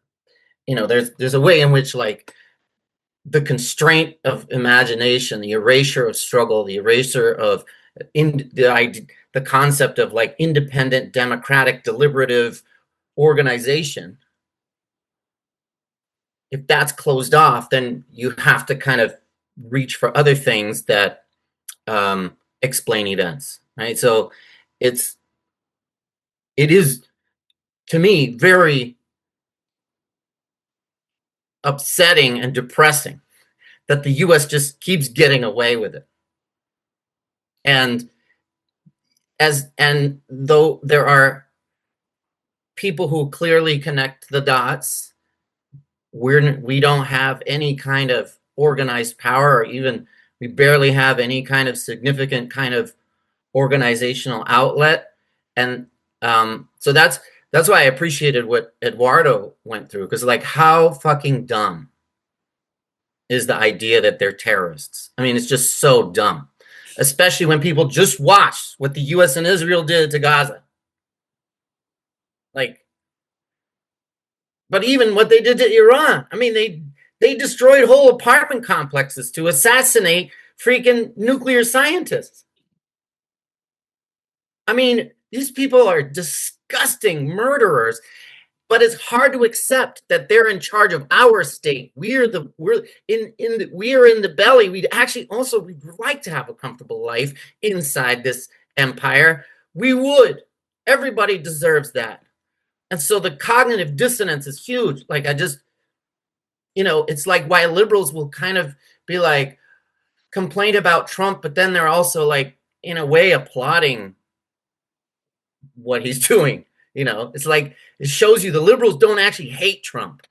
there's a way in which, like, the constraint of imagination, the erasure of struggle, the erasure of the concept of, like, independent, democratic, deliberative organization, if that's closed off, then you have to kind of reach for other things that explain events, right? So it is, to me, very upsetting and depressing that the US just keeps getting away with it. And though there are people who clearly connect the dots, we don't have any kind of organized power, or even we barely have any kind of significant kind of organizational outlet. And so that's why I appreciated what Eduardo went through, because, like, how fucking dumb is the idea that they're terrorists? I mean, it's just so dumb, especially when people just watched what the US and Israel did to Gaza. Like, but even what they did to Iran, I mean, they destroyed whole apartment complexes to assassinate freaking nuclear scientists. I mean, these people are disgusting murderers, but it's hard to accept that they're in charge of our state. We're in the belly. We'd like to have a comfortable life inside this empire. We would. Everybody deserves that. And so the cognitive dissonance is huge. Like, it's like why liberals will kind of be like, complain about Trump, but then they're also, like, in a way, applauding what he's doing. It's like, it shows you the liberals don't actually hate Trump.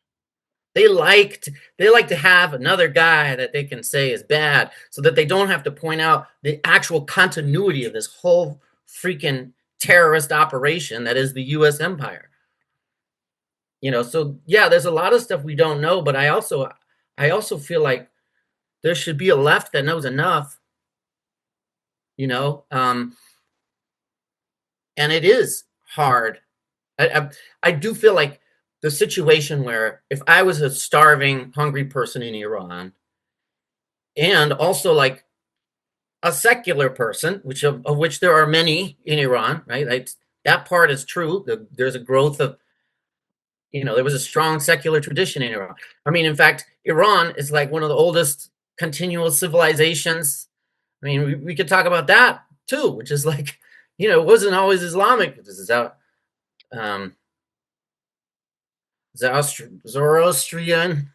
They like to have another guy that they can say is bad, so that they don't have to point out the actual continuity of this whole freaking terrorist operation that is the US empire. So yeah, there's a lot of stuff we don't know, but I also feel like there should be a left that knows enough, and it is hard. I do feel like the situation where if I was a starving, hungry person in Iran, and also, like, a secular person, of which there are many in Iran, right? That part is true. There's a growth of, there was a strong secular tradition in Iran. I mean, in fact, Iran is like one of the oldest continual civilizations. I mean, we could talk about that too, which is like, it wasn't always Islamic. This is out. Zoroastrian.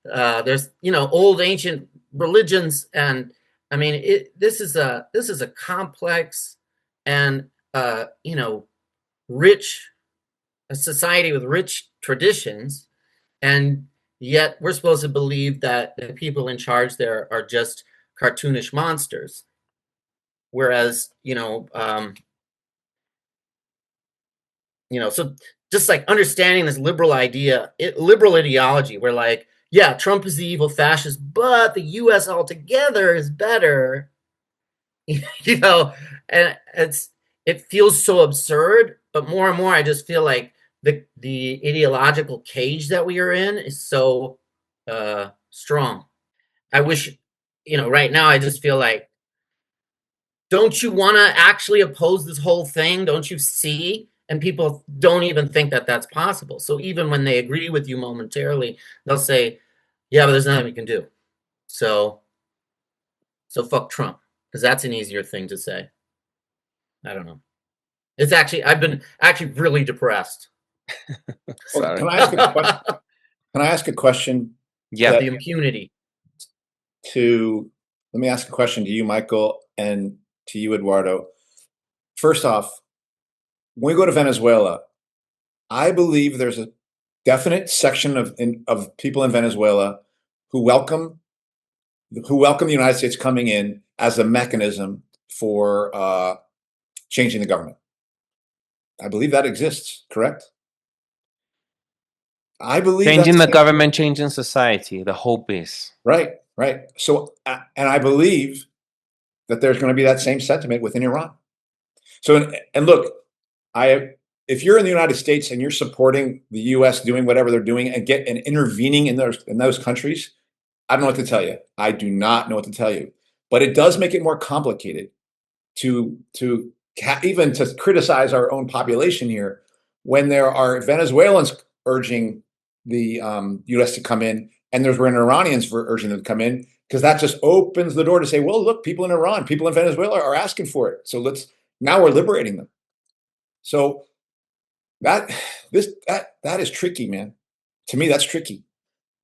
There's old ancient religions, and I mean this is a complex and rich, a society with rich traditions, and yet we're supposed to believe that the people in charge there are just cartoonish monsters, whereas so just like understanding this liberal ideology, where, like, yeah, Trump is the evil fascist, but the US altogether is better, and it feels so absurd. But more and more, I just feel like the ideological cage that we are in is so strong. I wish, right now, I just feel like, don't you want to actually oppose this whole thing? Don't you see? And people don't even think that that's possible. So even when they agree with you momentarily, they'll say, Yeah, but there's nothing we can do. So fuck Trump, because that's an easier thing to say. I don't know. It's actually, I've been actually really depressed. Well, can I ask a question? Can I ask a question? Yeah. The impunity. Let me ask a question to you, Michael, and to you, Eduardo. First off, when we go to Venezuela, I believe there's a definite section of people in Venezuela who welcome the United States coming in as a mechanism for changing the government. I believe that exists, correct? I believe Changing that's the government, changing society. The hope is. right. So, and I believe that there's going to be that same sentiment within Iran. So, and look, if you're in the United States and you're supporting the U.S. doing whatever they're doing and intervening in those countries, I don't know what to tell you. I do not know what to tell you. But it does make it more complicated to even to criticize our own population here when there are Venezuelans urging the U.S. to come in, and there's Iranians urging them to come in, because that just opens the door to say, well, look, people in Iran, people in Venezuela are asking for it. So now we're liberating them. So that is tricky, man. To me, that's tricky,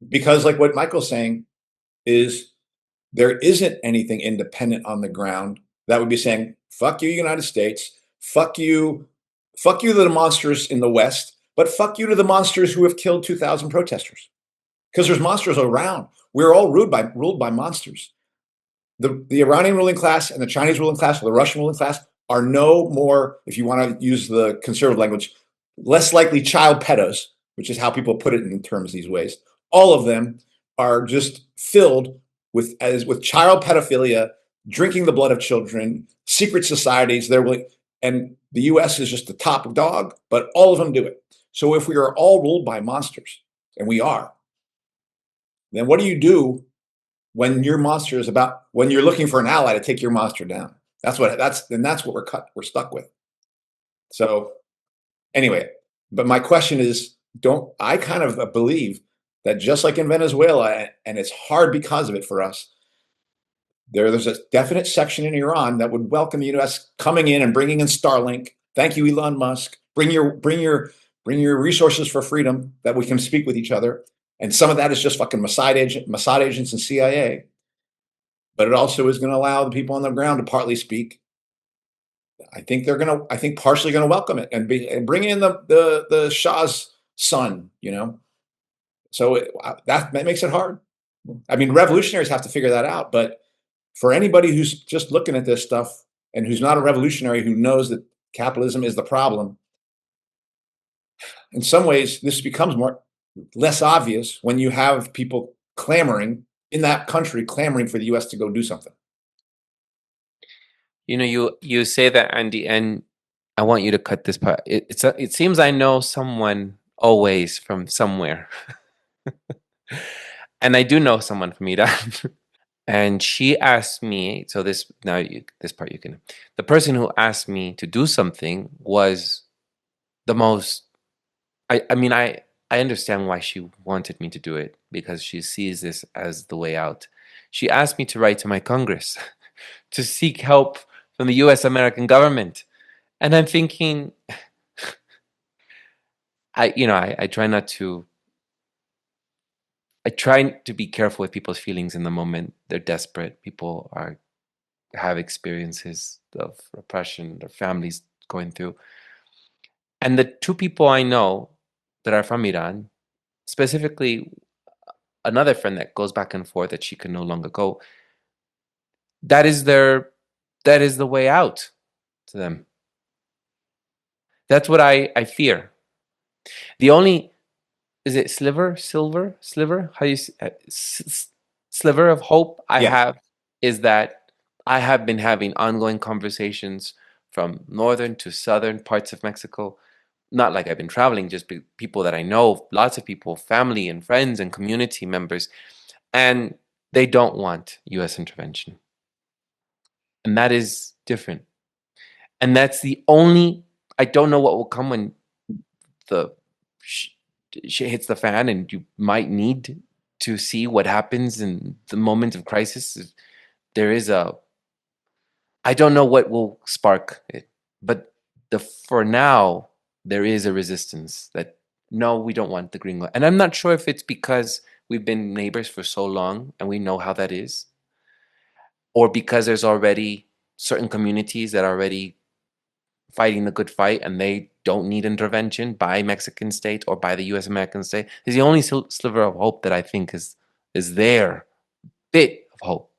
because like what Michael's saying is there isn't anything independent on the ground that would be saying, fuck you, United States, fuck you to the monsters in the West, but fuck you to the monsters who have killed 2,000 protesters. Because there's monsters around. We're all ruled by monsters. The Iranian ruling class and the Chinese ruling class or the Russian ruling class are no more, if you want to use the conservative language, less likely child pedos, which is how people put it in terms these ways. All of them are just filled with child pedophilia, drinking the blood of children, secret societies. And the U.S. is just the top dog, but all of them do it. So if we are all ruled by monsters, and we are, then what do you do when your monster is when you're looking for an ally to take your monster down? That's what we're stuck with. So anyway, but my question is, I kind of believe that just like in Venezuela, and it's hard because of it for us, there's a definite section in Iran that would welcome the U.S. coming in and bringing in Starlink. Thank you, Elon Musk. Bring your resources for freedom that we can speak with each other. And some of that is just fucking Mossad agents and CIA. But it also is going to allow the people on the ground to partly speak. I think partially going to welcome it and bring in the Shah's son, So that makes it hard. I mean, revolutionaries have to figure that out. But for anybody who's just looking at this stuff and who's not a revolutionary, who knows that capitalism is the problem, in some ways, this becomes less obvious when you have people clamoring in that country, clamoring for the U.S. to go do something. You say that, Andy, and I want you to cut this part. It seems I know someone always from somewhere, and I do know someone from Iran. And she asked me. So this part you can. The person who asked me to do something was the most. I mean, I understand why she wanted me to do it, because she sees this as the way out. She asked me to write to my Congress to seek help from the U.S. American government. And I'm thinking, I try to be careful with people's feelings in the moment. They're desperate. People have experiences of repression, their families going through. And the two people I know that are from Iran, specifically another friend that goes back and forth that she can no longer go, that is the way out to them. That's what I fear. The only, is it sliver how you sliver of hope I have is that I have been having ongoing conversations from northern to southern parts of Mexico. Not like I've been traveling, just people that I know, lots of people, family and friends and community members, and they don't want U.S. intervention. And that is different. And that's the only, I don't know what will come when the shit hits the fan and you might need to see what happens in the moment of crisis. There is I don't know what will spark it, but for now, there is a resistance that no, we don't want the green light. And I'm not sure if it's because we've been neighbors for so long and we know how that is, or because there's already certain communities that are already fighting the good fight and they don't need intervention by Mexican state or by the U.S. American state. Is the only sliver of hope that I think is there, bit of hope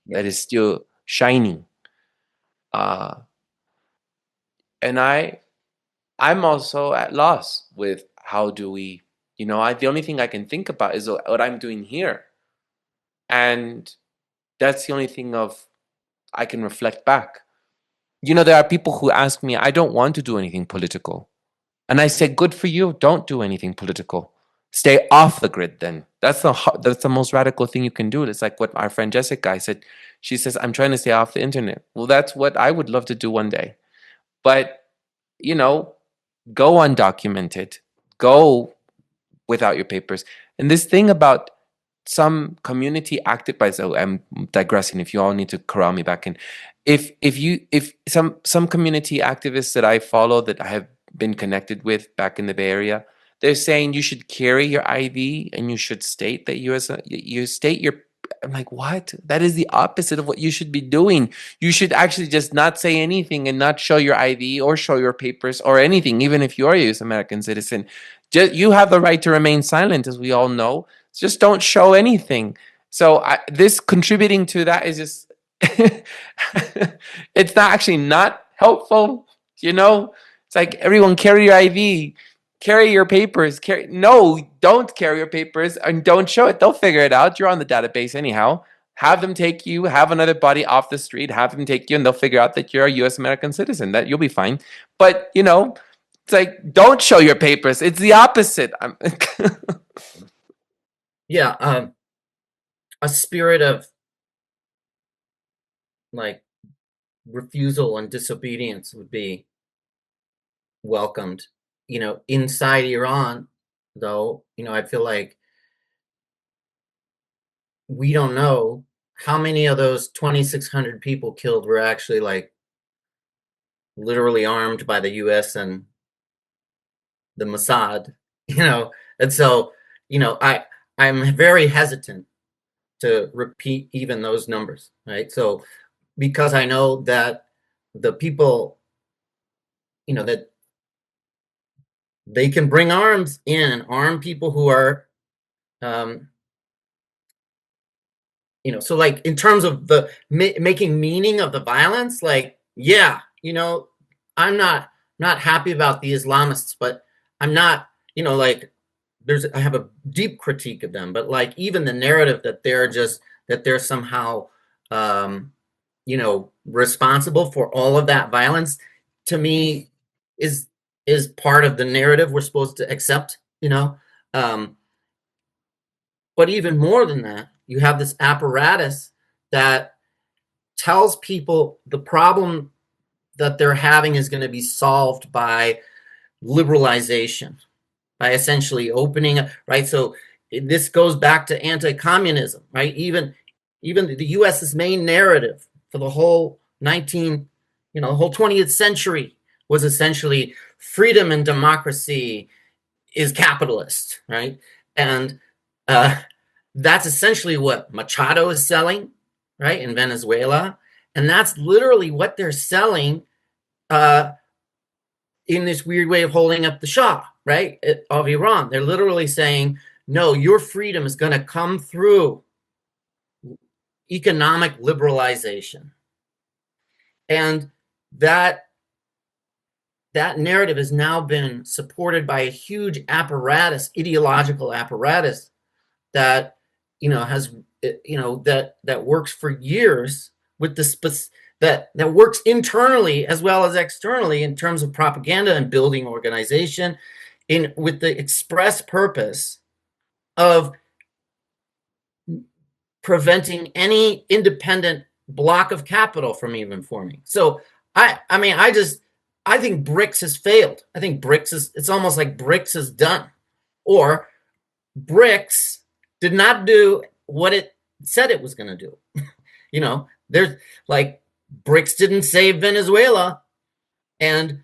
that is still shining. And I'm also at loss with how do we, the only thing I can think about is what I'm doing here. And that's the only thing I can reflect back. There are people who ask me, I don't want to do anything political. And I say, good for you. Don't do anything political. Stay off the grid then. That's the most radical thing you can do. It's like what our friend Jessica said. She says, I'm trying to stay off the internet. Well, that's what I would love to do one day. But, go undocumented. Go without your papers. And this thing about some community activists, I'm digressing if you all need to corral me back in. If some community activists that I follow that I have been connected with back in the Bay Area, they're saying you should carry your ID and you should state that you state your. I'm like, what? That is the opposite of what you should be doing. You should actually just not say anything and not show your ID or show your papers or anything, even if you are a U.S. American citizen. You have the right to remain silent, as we all know. Just don't show anything. So this contributing to that is just, it's not helpful, It's like, everyone carry your ID, carry your papers. No, don't carry your papers and don't show it. They'll figure it out. You're on the database anyhow. Have them take you, have another body off the street, have them take you, and they'll figure out that you're a U.S. American citizen. That you'll be fine. But, it's like, don't show your papers. It's the opposite. Yeah, a spirit of like refusal and disobedience would be welcomed. Inside Iran, though, I feel like we don't know how many of those 2,600 people killed were actually like literally armed by the U.S. and the Mossad, and so, I'm very hesitant to repeat even those numbers, right? So, because I know that the people, that they can bring arms in and arm people who are, so like in terms of the making meaning of the violence, like, yeah, I'm not happy about the Islamists, but I'm not, like, I have a deep critique of them, but like even the narrative that they're somehow, responsible for all of that violence, to me is part of the narrative we're supposed to accept, but even more than that, you have this apparatus that tells people the problem that they're having is going to be solved by liberalization, by essentially opening up, right? So this goes back to anti-communism, right? Even the US's main narrative for the whole the whole 20th century was essentially freedom and democracy is capitalist, right? And that's essentially what Machado is selling, right, in Venezuela. And that's literally what they're selling in this weird way of holding up the Shah, right, of Iran. They're literally saying, no, your freedom is going to come through economic liberalization. And that narrative has now been supported by a huge apparatus, ideological apparatus that has that works for years with that works internally as well as externally in terms of propaganda and building organization with the express purpose of preventing any independent block of capital from even forming. So I think BRICS has failed. I think it's almost like BRICS is done, or BRICS did not do what it said it was going to do. There's like BRICS didn't save Venezuela, and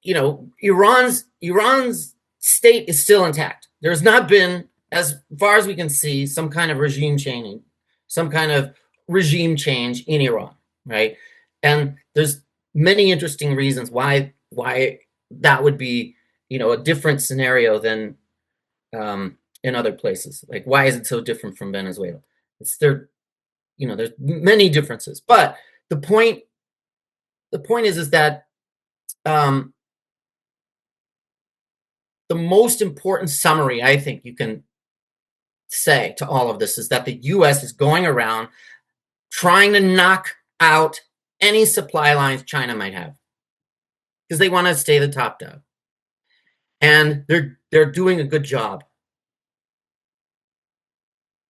Iran's state is still intact. There's not been, as far as we can see, some kind of regime change in Iran, right? And there's many interesting reasons why that would be, a different scenario than in other places. Like, why is it so different from Venezuela? There's many differences, but the point is that the most important summary I think you can say to all of this is that the U.S. is going around trying to knock out any supply lines China might have because they want to stay the top dog, and they're doing a good job.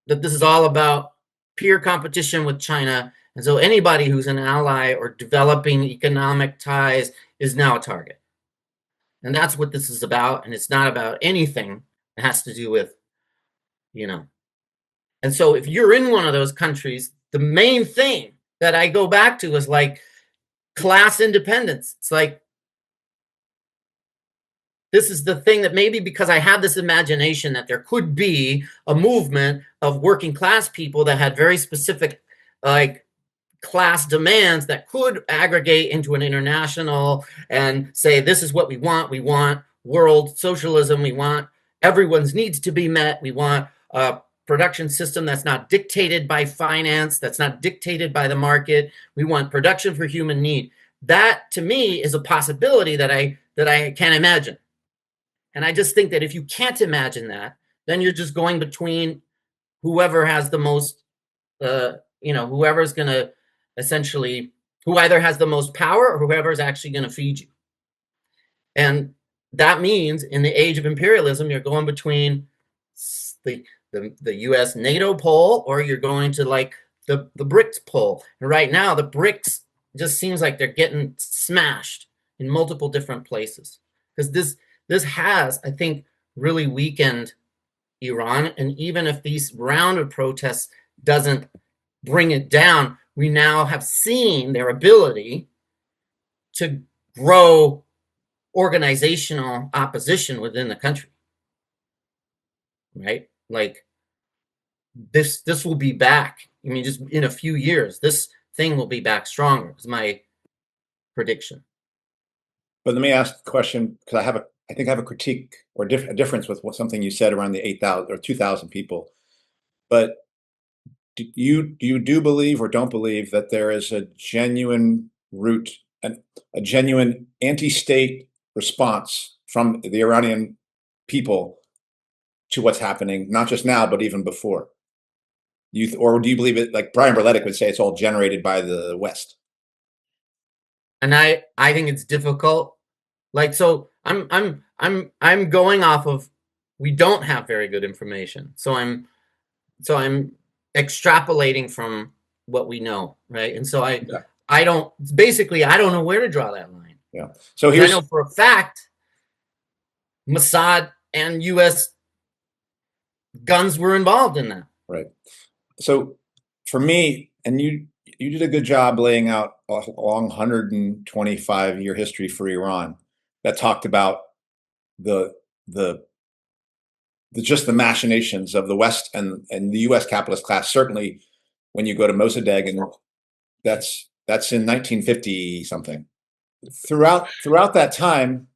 That this is all about peer competition with China, and so anybody who's an ally or developing economic ties is now a target. And that's what this is about, and it's not about anything that has to do with, And so if you're in one of those countries, the main thing that I go back to is like class independence. It's like, this is the thing that maybe because I have this imagination that there could be a movement of working class people that had very specific class demands that could aggregate into an international and say, this is what we want. We want world socialism. We want everyone's needs to be met. We want a production system that's not dictated by finance, that's not dictated by the market. We want production for human need. That, to me, is a possibility that I can't imagine. And I just think that if you can't imagine that, then you're just going between whoever has the most, whoever's going to essentially, who either has the most power or whoever's actually going to feed you. And that means in the age of imperialism, you're going between the U.S. NATO pole, or you're going to like the BRICS pole. And right now, the BRICS just seems like they're getting smashed in multiple different places because this has, I think, really weakened Iran. And even if this round of protests doesn't bring it down, we now have seen their ability to grow organizational opposition within the country. Right? Like this will be back. I mean, just in a few years, this thing will be back stronger, is my prediction. But let me ask the question, because I think I have a critique or a difference with something you said around the 8,000 or 2,000 people. But do you believe or don't believe that there is a genuine root and a genuine anti-state response from the Iranian people to what's happening, not just now, but even before? Or do you believe it, like Brian Berletic would say, it's all generated by the West? And I think it's difficult. Like, so I'm going off of, we don't have very good information. So I'm extrapolating from what we know, right? And so I don't know where to draw that line. Yeah. So I know for a fact Mossad and U.S. guns were involved in that. Right. So for me, and you did a good job laying out a long 125-year history for Iran that talked about the just the machinations of the West and the U.S. capitalist class. Certainly, when you go to Mossadegh, and that's in 1950 something. Throughout that time,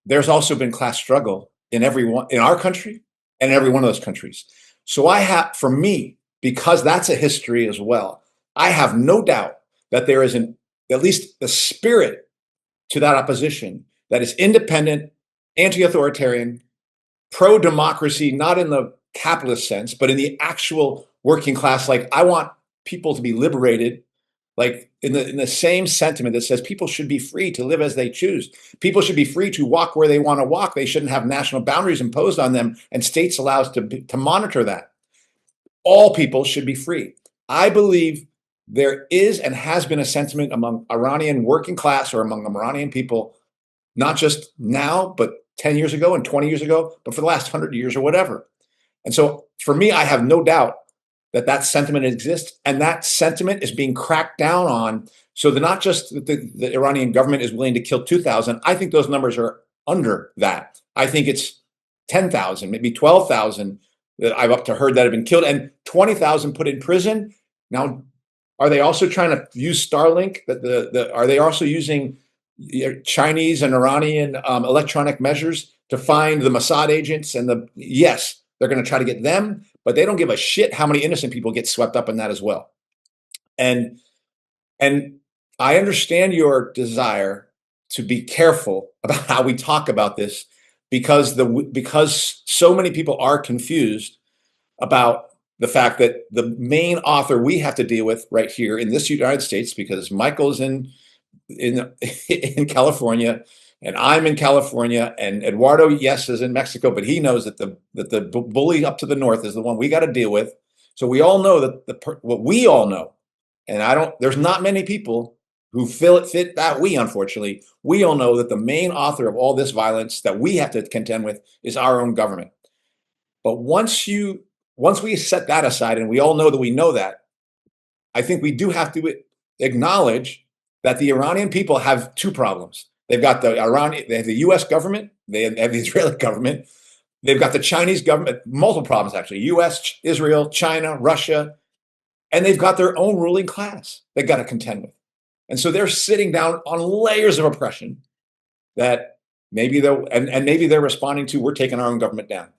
there's also been class struggle in our country and in every one of those countries. So for me, because that's a history as well, I have no doubt that there is at least the spirit to that opposition that is independent, anti-authoritarian, pro-democracy, not in the capitalist sense, but in the actual working class. Like, I want people to be liberated, like in the same sentiment that says people should be free to live as they choose. People should be free to walk where they want to walk. They shouldn't have national boundaries imposed on them and states allowed to monitor that. All people should be free. I believe there is and has been a sentiment among Iranian working class or among Iranian people, not just now, but 10 years ago and 20 years ago, but for the last 100 years or whatever, And so for me, I have no doubt that that sentiment exists, and that sentiment is being cracked down on. So that not just the Iranian government is willing to kill 2,000. I think those numbers are under that. I think it's 10,000, maybe 12,000 that I've up to heard that have been killed, and 20,000 put in prison. Now, are they also trying to use Starlink? Are they also using Chinese and Iranian electronic measures to find the Mossad agents? And yes, they're going to try to get them, but they don't give a shit how many innocent people get swept up in that as well. And I understand your desire to be careful about how we talk about this, because so many people are confused about the fact that the main author we have to deal with right here in this United States, because Michael's in California and I'm in California, and Eduardo, yes, is in Mexico, but he knows that the bully up to the north is the one we got to deal with. So we all know that what we all know, and there's not many people who fit that unfortunately, we all know that the main author of all this violence that we have to contend with is our own government. But once we set that aside, and we all know that we know that, I think we do have to acknowledge that the Iranian people have two problems. They've got they have the U.S. government, they have the Israeli government, they've got the Chinese government, multiple problems actually, U.S., Israel, China, Russia, and they've got their own ruling class they've got to contend with. And so they're sitting down on layers of oppression that maybe they're responding to, we're taking our own government down.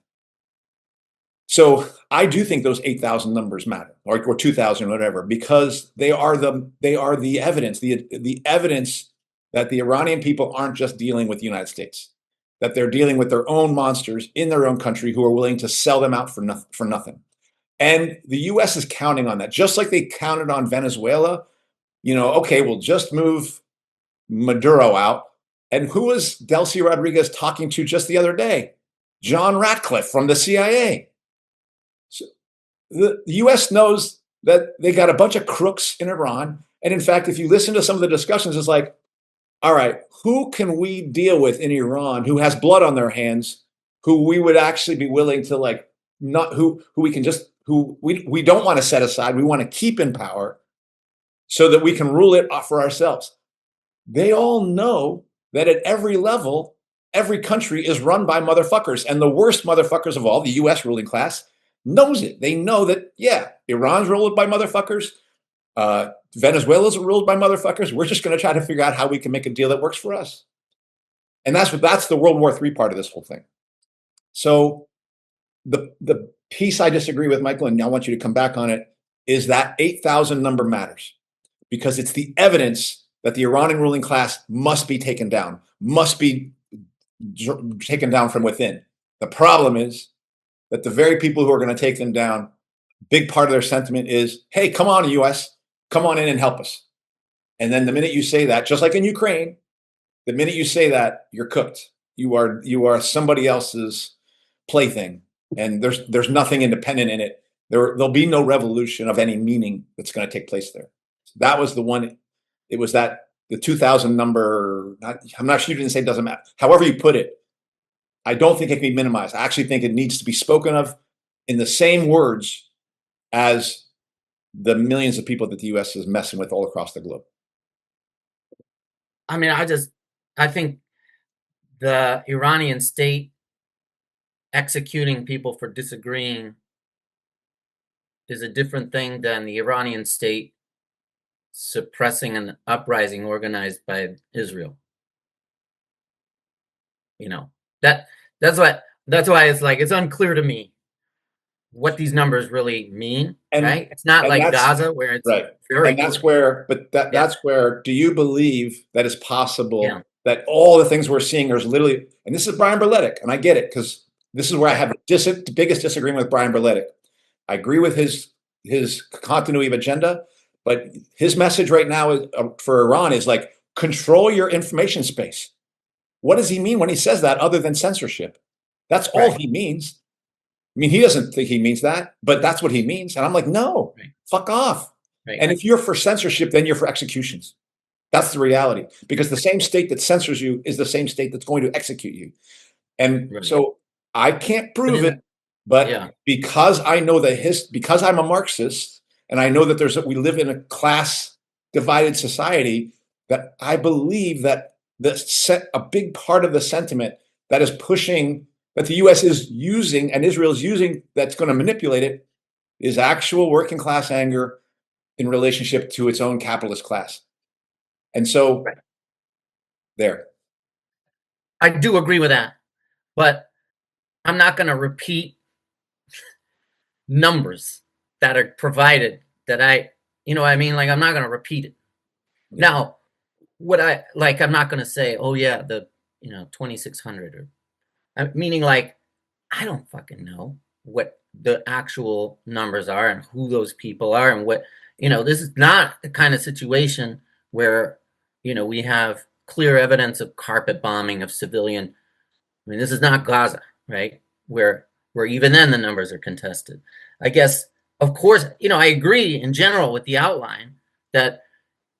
So I do think those 8,000 numbers matter, or 2,000, or whatever, because they are the evidence, the evidence that the Iranian people aren't just dealing with the United States, that they're dealing with their own monsters in their own country who are willing to sell them out for nothing. And the U.S. is counting on that, just like they counted on Venezuela. Okay, we'll just move Maduro out. And who was Delcy Rodriguez talking to just the other day? John Ratcliffe from the CIA. So the U.S. knows that they got a bunch of crooks in Iran. And in fact, if you listen to some of the discussions, it's like, all right, who can we deal with in Iran who has blood on their hands, who we would actually be willing to who we don't want to set aside, we want to keep in power so that we can rule it for ourselves. They all know that at every level, every country is run by motherfuckers. And the worst motherfuckers of all, the U.S. ruling class, knows it. They know that, yeah, Iran's ruled by motherfuckers. Venezuela's ruled by motherfuckers. We're just going to try to figure out how we can make a deal that works for us. And that's the World War III part of this whole thing. So the piece I disagree with, Michael, and I want you to come back on it, is that 8,000 number matters, because it's the evidence that the Iranian ruling class must be taken down, must be taken down from within. The problem is that the very people who are going to take them down, big part of their sentiment is, hey, come on, U.S., come on in and help us. And then the minute you say that, just like in Ukraine, the minute you say that, you're cooked. You are somebody else's plaything, and there's nothing independent in it. There'll be no revolution of any meaning that's going to take place there. So that was the one. It was the 2,000 number. I'm not sure, you didn't say it doesn't matter. However you put it, I don't think it can be minimized. I actually think it needs to be spoken of in the same words as the millions of people that the U.S. is messing with all across the globe. I mean, I think the Iranian state executing people for disagreeing is a different thing than the Iranian state suppressing an uprising organized by Israel. That's why it's like, it's unclear to me what these numbers really mean, right? It's not like Gaza where it's right. Very and that's where, that's where, do you believe that it's possible that all the things we're seeing are literally, and this is Brian Berletic, and I get it, because this is where I have the biggest disagreement with Brian Berletic. I agree with his continuity of agenda, but his message right now for Iran is like, control your information space. What does he mean when he says that, other than censorship? That's all he means. I mean, he doesn't think he means that, but that's what he means. And I'm like, no, fuck off. And if you're for censorship, then you're for executions. That's the reality, because the same state that censors you is the same state that's going to execute you. And so I can't prove it, But because I know because I'm a Marxist and I know that we live in a class divided society, that I believe that a big part of the sentiment that is pushing, that the US is using and Israel is using, that's going to manipulate it, is actual working class anger in relationship to its own capitalist class. And so there. I do agree with that, but I'm not going to repeat numbers that are provided that you know what I mean? Like, I'm not going to repeat it. Yeah. Now, I'm not going to say, oh yeah, 2,600 meaning like, I don't fucking know what the actual numbers are and who those people are and what, this is not the kind of situation where, we have clear evidence of carpet bombing of civilian. I mean, this is not Gaza, right? Where even then the numbers are contested. I guess, of course, I agree in general with the outline that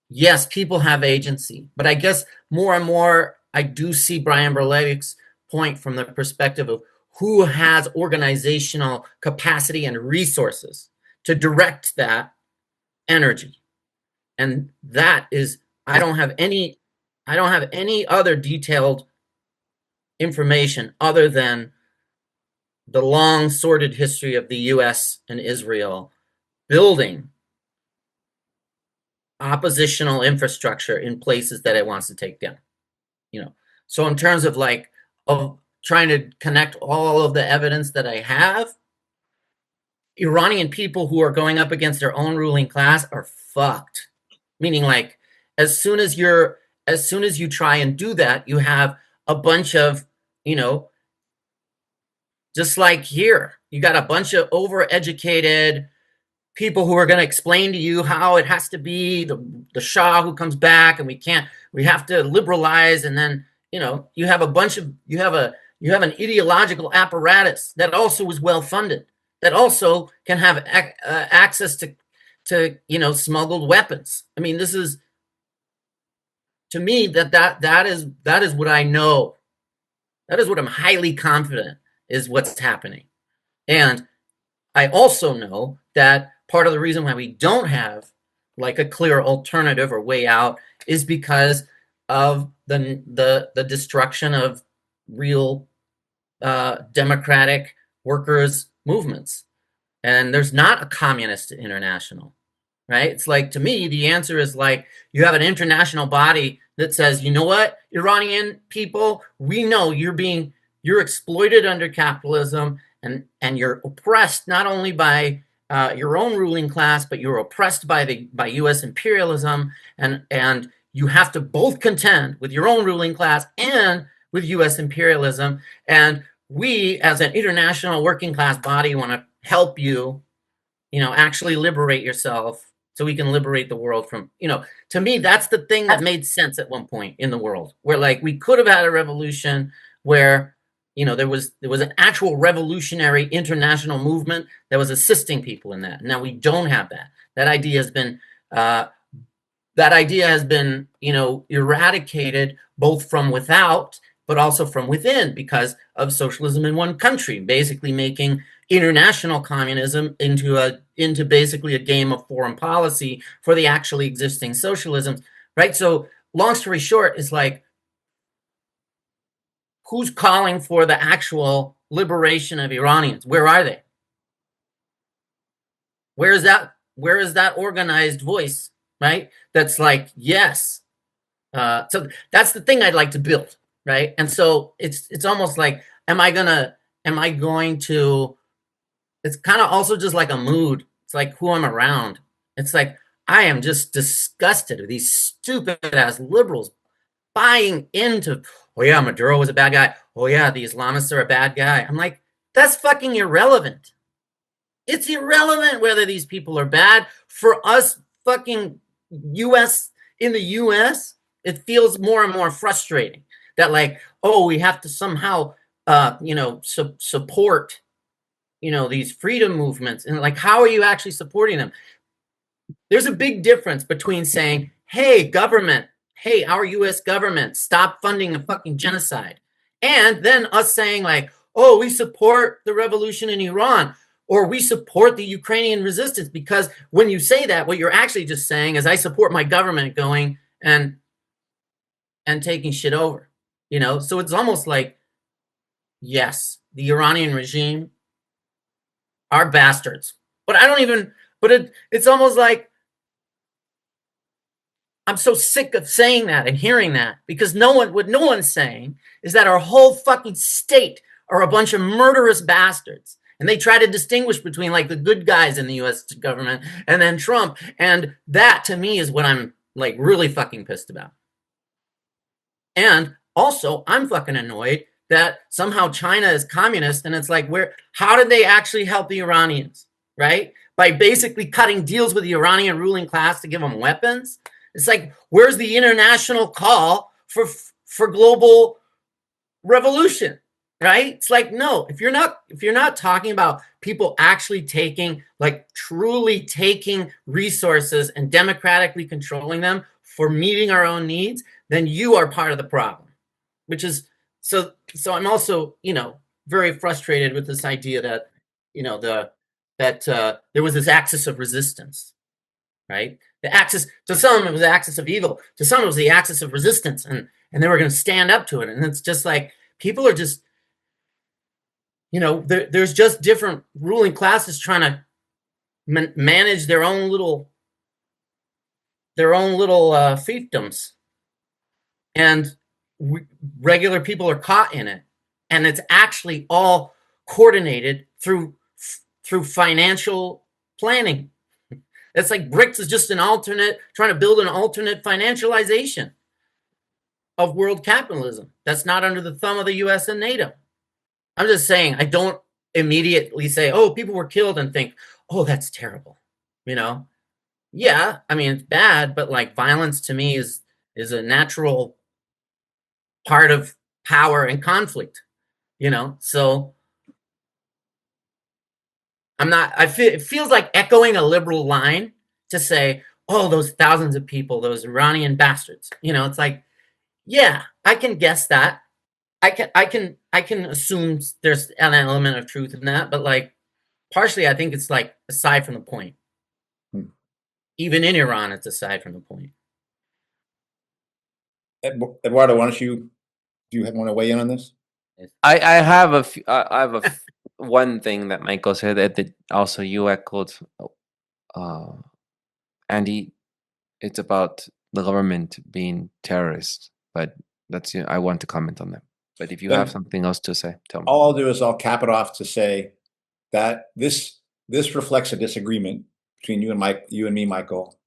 yes, people have agency, but I guess more and more I do see Brian Berlevik's point from the perspective of who has organizational capacity and resources to direct that energy. And that is, I don't have any other detailed information other than the long sordid history of the US and Israel building oppositional infrastructure in places that it wants to take down. So in terms of of trying to connect all of the evidence that I have, Iranian people who are going up against their own ruling class are fucked. Meaning, like, as soon as you try and do that, you have a bunch of, just like here, you got a bunch of overeducated people who are going to explain to you how it has to be the Shah who comes back, and we have to liberalize, and then you have an ideological apparatus that also is well funded, that also can have access to smuggled weapons. I mean, this is, to me, that is what I know. That is what I'm highly confident is what's happening. And I also know that part of the reason why we don't have like a clear alternative or way out is because of the destruction of real democratic workers' movements. And there's not a communist international, right? It's like, to me, the answer is like, you have an international body that says, you know what, Iranian people, we know you're exploited under capitalism, and you're oppressed not only by your own ruling class, but you're oppressed by U.S. imperialism, and you have to both contend with your own ruling class and with U.S. imperialism. And we, as an international working class body, want to help you, actually liberate yourself so we can liberate the world from, to me, that's the thing that made sense at one point in the world, where like we could have had a revolution where, there was an actual revolutionary international movement that was assisting people in that. Now we don't have that. That idea has been, eradicated both from without, but also from within, because of socialism in one country, basically making international communism into basically a game of foreign policy for the actually existing socialisms, right? So long story short is like, who's calling for the actual liberation of Iranians? Where are they? Where is that organized voice, right? That's like, yes. So that's the thing I'd like to build, right? And so it's almost like, am I going to, it's kind of also just like a mood. It's like who I'm around. It's like, I am just disgusted with these stupid ass liberals buying into, oh yeah, Maduro was a bad guy. Oh yeah, the Islamists are a bad guy. I'm like, that's fucking irrelevant. It's irrelevant whether these people are bad. For us fucking US, in the US, it feels more and more frustrating that like, oh, we have to somehow, support, these freedom movements. And like, how are you actually supporting them? There's a big difference between saying, hey, government, hey, our US government, stop funding a fucking genocide. And then us saying like, oh, we support the revolution in Iran, or we support the Ukrainian resistance. Because when you say that, what you're actually just saying is I support my government going and taking shit over, So it's almost like, yes, the Iranian regime are bastards, but it's almost like I'm so sick of saying that and hearing that, because what no one's saying is that our whole fucking state are a bunch of murderous bastards. And they try to distinguish between like the good guys in the US government and then Trump. And that to me is what I'm like really fucking pissed about. And also I'm fucking annoyed that somehow China is communist, and it's like, how did they actually help the Iranians, right? By basically cutting deals with the Iranian ruling class to give them weapons. It's like, where's the international call for global revolution, right? It's like, no, if you're not talking about people actually truly taking resources and democratically controlling them for meeting our own needs, then you are part of the problem. Which is so I'm also, very frustrated with this idea that, there was this axis of resistance, right? The axis, to some it was the axis of evil, to some it was the axis of resistance, and they were going to stand up to it. And it's just like, people are just, there's just different ruling classes trying to manage their own little fiefdoms, and regular people are caught in it, and it's actually all coordinated through financial planning. It's like BRICS is just trying to build an alternate financialization of world capitalism that's not under the thumb of the US and NATO. I'm just saying, I don't immediately say, oh, people were killed, and think, oh, that's terrible. Yeah, I mean, it's bad, but like, violence to me is a natural part of power and conflict, so it feels like echoing a liberal line to say, oh, those thousands of people, those Iranian bastards, it's like, yeah, I can guess that. I can assume there's an element of truth in that, but like, partially, I think it's like aside from the point. Even in Iran, it's aside from the point. Eduardo, do you want to weigh in on this? I have one thing that Michael said that also you echoed, Andy. It's about the government being terrorist, but that's, I want to comment on that. But if you have something else to say, tell me. All I'll do is I'll cap it off to say that this reflects a disagreement between you and me, Michael.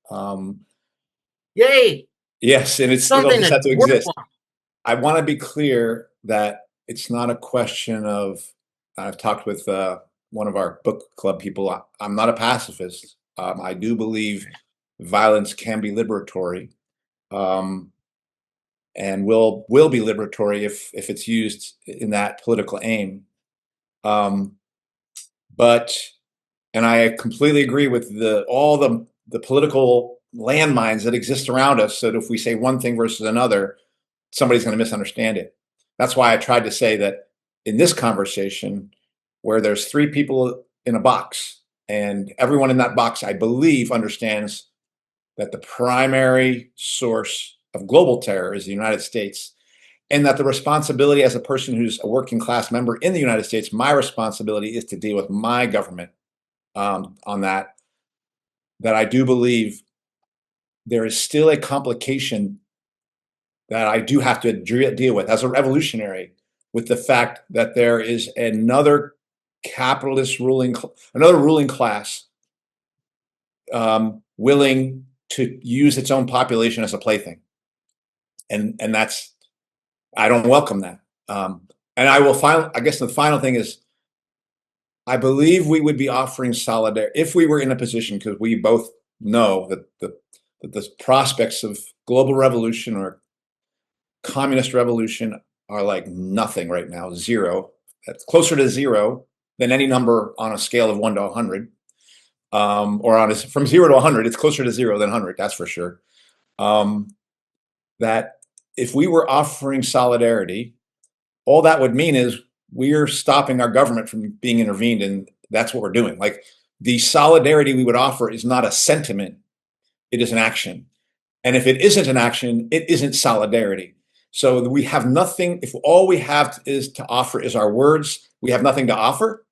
Yay! Yes, and it'll just have to exist. I want to be clear that it's not a question of. I've talked with one of our book club people. I'm not a pacifist. I do believe violence can be liberatory, and will be liberatory if it's used in that political aim. But I completely agree with all the political landmines that exist around us. So that if we say one thing versus another, somebody's going to misunderstand it. That's why I tried to say that in this conversation, where there's three people in a box, and everyone in that box, I believe, understands that the primary source of global terror is the United States, and that the responsibility as a person who's a working class member in the United States, my responsibility is to deal with my government on that I do believe there is still a complication that I do have to deal with as a revolutionary, with the fact that there is another capitalist ruling class willing to use its own population as a plaything, and that's, I don't welcome that. And I guess the final thing is, I believe we would be offering solidarity if we were in a position, because we both know that the prospects of global revolution or communist revolution are like nothing right now, zero. That's closer to zero than any number on a scale of 1 to 100, or from 0 to 100. It's closer to 0 than 100. That's for sure. That if we were offering solidarity, all that would mean is we're stopping our government from being intervened, and that's what we're doing. Like, the solidarity we would offer is not a sentiment, it is an action. And if it isn't an action, it isn't solidarity. So we have nothing. If all we have is to offer is our words, we have nothing to offer.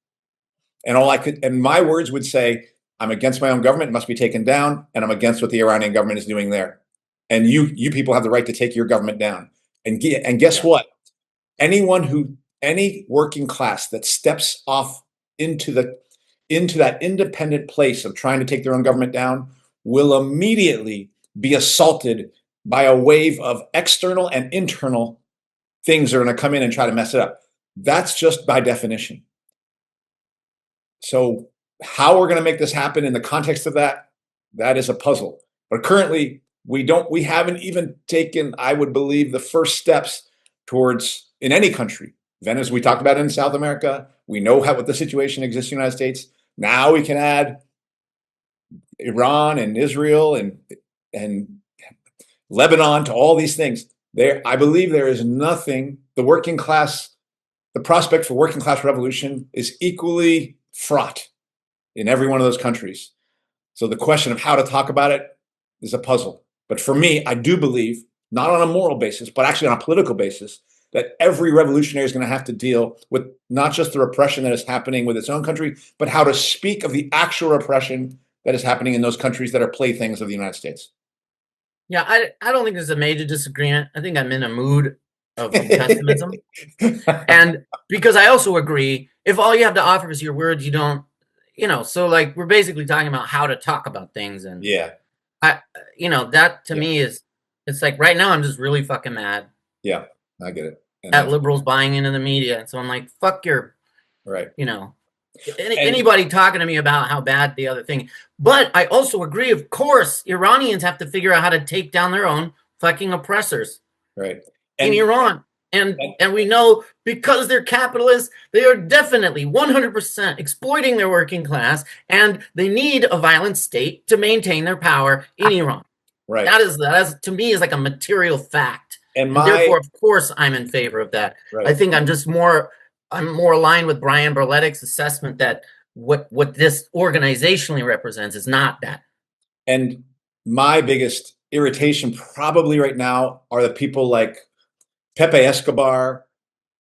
And my words would say, I'm against my own government, it must be taken down, and I'm against what the Iranian government is doing there. And you people have the right to take your government down. And guess what? Any working class that steps off into that independent place of trying to take their own government down will immediately be assaulted by a wave of external and internal things that are going to come in and try to mess it up. That's just by definition. So how we're going to make this happen in the context of that is a puzzle. But currently, we haven't even taken, I would believe, the first steps towards, in any country. Venezuela, we talked about it in South America. We know what the situation exists in the United States. Now we can add Iran and Israel and Lebanon to all these things. I believe there is nothing. The prospect for working class revolution is equally fraught in every one of those countries. So the question of how to talk about it is a puzzle. But for me, I do believe, not on a moral basis, but actually on a political basis, that every revolutionary is going to have to deal with not just the repression that is happening with its own country, but how to speak of the actual repression that is happening in those countries that are playthings of the United States. Yeah, I don't think there's a major disagreement. I think I'm in a mood of pessimism. And because I also agree, if all you have to offer is your words, you don't, so like we're basically talking about how to talk about things. And that to me is, it's like right now I'm just really fucking mad. Yeah, I get it. At liberals buying into the media. And so I'm like, fuck your, right. Anybody talking to me about how bad the other thing. But I also agree, of course, Iranians have to figure out how to take down their own fucking oppressors. Right. In Iran. And we know because they're capitalists, they are definitely 100% exploiting their working class, and they need a violent state to maintain their power in Iran. Right. That is to me is like a material fact. And therefore, of course, I'm in favor of that. Right. I think I'm more aligned with Brian Berletic's assessment that what this organizationally represents is not that. And my biggest irritation probably right now are the people like Pepe Escobar,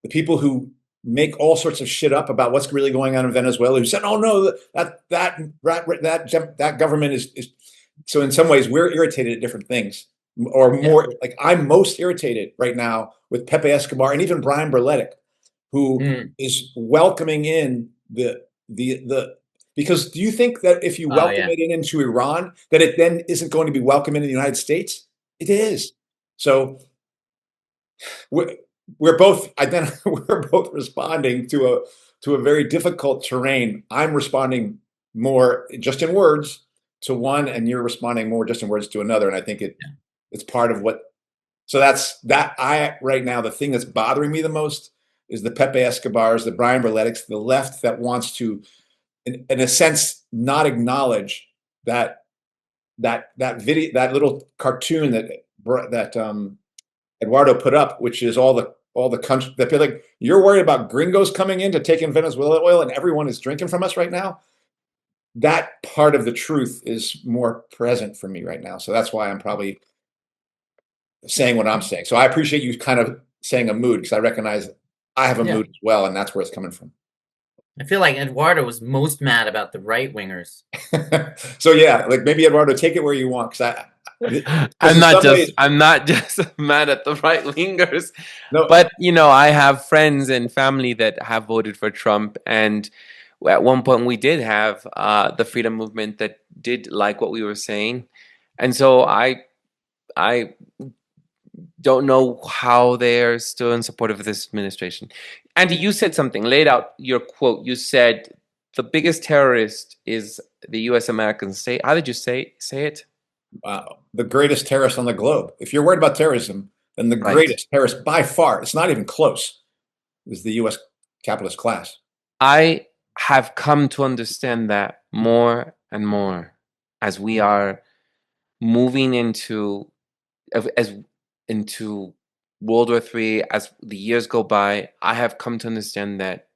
the people who make all sorts of shit up about what's really going on in Venezuela, who said, "Oh no, that government is." So in some ways, we're irritated at different things, or more. Like I'm most irritated right now with Pepe Escobar and even Brian Berletic, who is welcoming in the because do you think that if you welcome it into Iran, that it then isn't going to be welcome in the United States? It is. So we're both responding to a very difficult terrain. I'm responding more just in words to one, and you're responding more just in words to another. And I think it's part of what. So that's that. Right now, the thing that's bothering me the most is the Pepe Escobars, the Brian Berletics, the left that wants to, in a sense, not acknowledge that video, that little cartoon that Eduardo put up, which is all the country that feel like you're worried about gringos coming in to take in Venezuela oil and everyone is drinking from us right now. That part of the truth is more present for me right now. So that's why I'm probably saying what I'm saying. So I appreciate you kind of saying a mood, because I recognize I have a mood as well, and that's where it's coming from. I feel like Eduardo was most mad about the right wingers. So like maybe Eduardo, take it where you want, because I'm not just mad at the right wingers, but I have friends and family that have voted for Trump, and at one point we did have the freedom movement that did like what we were saying, and so I don't know how they're still in support of this administration. Andy, you said something, laid out your quote. You said the biggest terrorist is the U.S. American state. How did you say it? The greatest terrorist on the globe. If you're worried about terrorism, then the greatest terrorist by far, it's not even close, is the U.S. capitalist class. I have come to understand that more and more as we are moving into World War III, as the years go by, I have come to understand that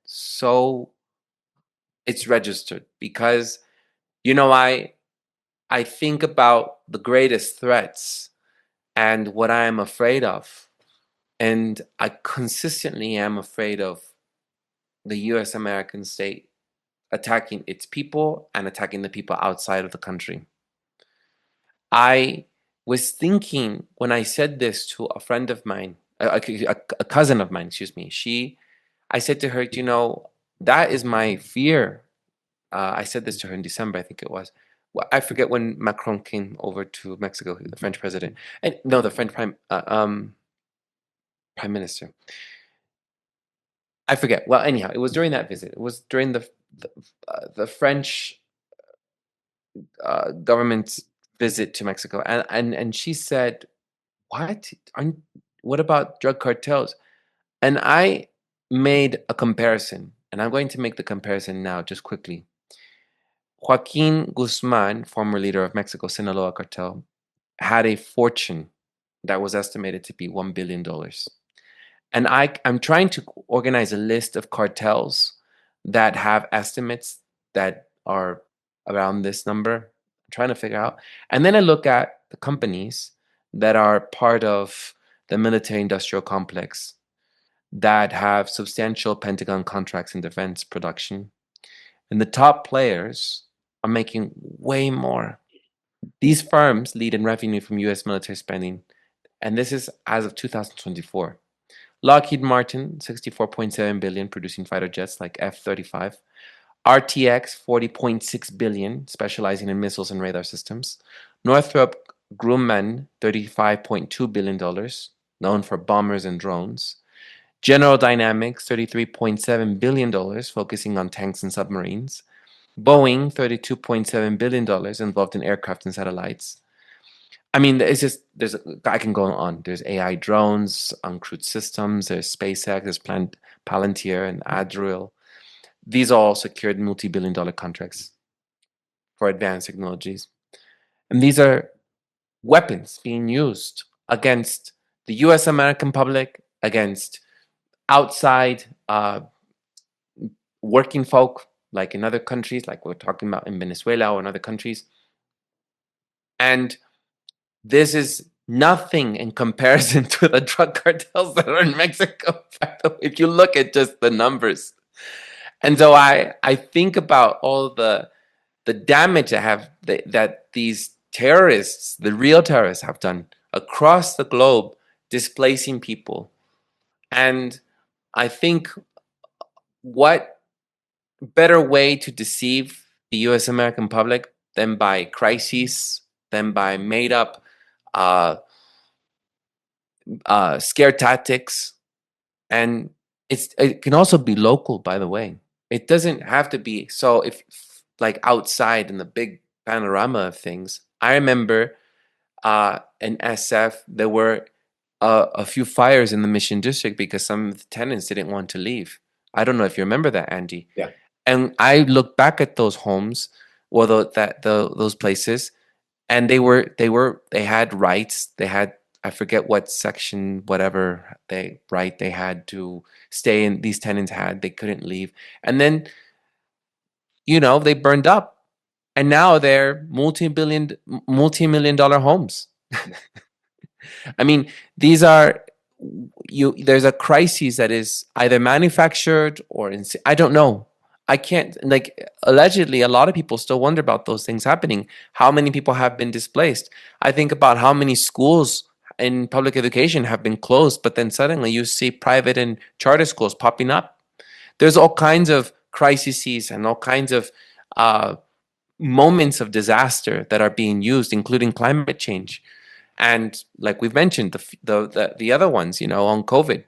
it's registered because, I think about the greatest threats and what I am afraid of. And I consistently am afraid of the US American state attacking its people and attacking the people outside of the country. I was thinking when I said this to a friend of mine, a cousin of mine, excuse me, I said to her, that is my fear. I said this to her in December, I think it was. Well, I forget when Macron came over to Mexico, the French president, and no, the French prime minister. I forget. Well, anyhow, it was during that visit. It was during the French government's visit to Mexico, and she said, "What? What about drug cartels?" And I made a comparison, and I'm going to make the comparison now, just quickly. Joaquin Guzman, former leader of Mexico's Sinaloa cartel, had a fortune that was estimated to be $1 billion. And I'm trying to organize a list of cartels that have estimates that are around this number. I'm trying to figure out. And then I look at the companies that are part of the military industrial complex that have substantial Pentagon contracts in defense production. And the top players are making way more. These firms lead in revenue from US military spending, and this is as of 2024. Lockheed Martin, 64.7 billion, producing fighter jets like F-35. RTX, 40.6 billion, specializing in missiles and radar systems. Northrop Grumman, $35.2 billion, known for bombers and drones. General Dynamics, $33.7 billion, focusing on tanks and submarines. Boeing, $32.7 billion, involved in aircraft and satellites. I mean, I can go on. There's AI drones, uncrewed systems, there's SpaceX, there's Palantir and Adriel. These all secured multi-billion-dollar contracts for advanced technologies. And these are weapons being used against the US American public, against outside working folk, like in other countries, like we're talking about in Venezuela or in other countries. And this is nothing in comparison to the drug cartels that are in Mexico, if you look at just the numbers. And so I think about all the damage that these terrorists, the real terrorists, have done across the globe, displacing people. And I think, what better way to deceive the US American public than by crises, than by made up scare tactics. And it can also be local, by the way. It doesn't have to be so if like outside in the big panorama of things. I remember in SF there were a few fires in the Mission District because some of the tenants didn't want to leave. I don't know if you remember that, Andy. Yeah. And I look back at those homes, or those places, and they had rights. They had, I forget what section, whatever they had to stay in. These tenants had, they couldn't leave. And then, they burned up, and now they're multi-million-dollar homes. I mean, these are, there's a crisis that is either manufactured or I don't know. I can't, allegedly, a lot of people still wonder about those things happening. How many people have been displaced? I think about how many schools in public education have been closed, but then suddenly you see private and charter schools popping up. There's all kinds of crises and all kinds of moments of disaster that are being used, including climate change. And like we've mentioned, the other ones, on COVID.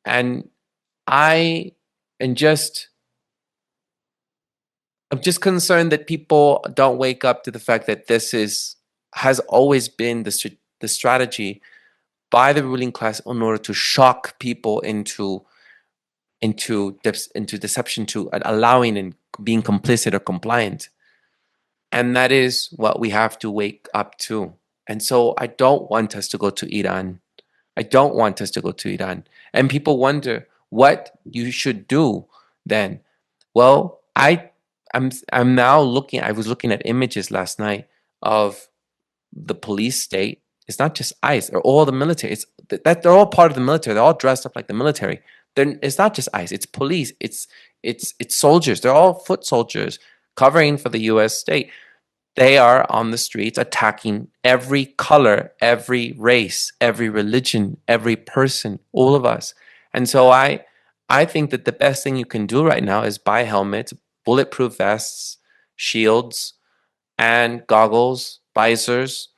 And I'm just concerned that people don't wake up to the fact that this has always been the strategy by the ruling class in order to shock people into deception, to allowing and being complicit or compliant. And that is what we have to wake up to. And so I don't want us to go to Iran. I don't want us to go to Iran. And people wonder what you should do then. Well, I'm now looking. I was looking at images last night of the police state. It's not just ICE or all the military. It's that they're all part of the military. They're all dressed up like the military. Then it's not just ICE. It's police. It's soldiers. They're all foot soldiers covering for the U.S. state. They are on the streets attacking every color, every race, every religion, every person, all of us. And so I think that the best thing you can do right now is buy helmets, bulletproof vests, shields, and goggles, visors,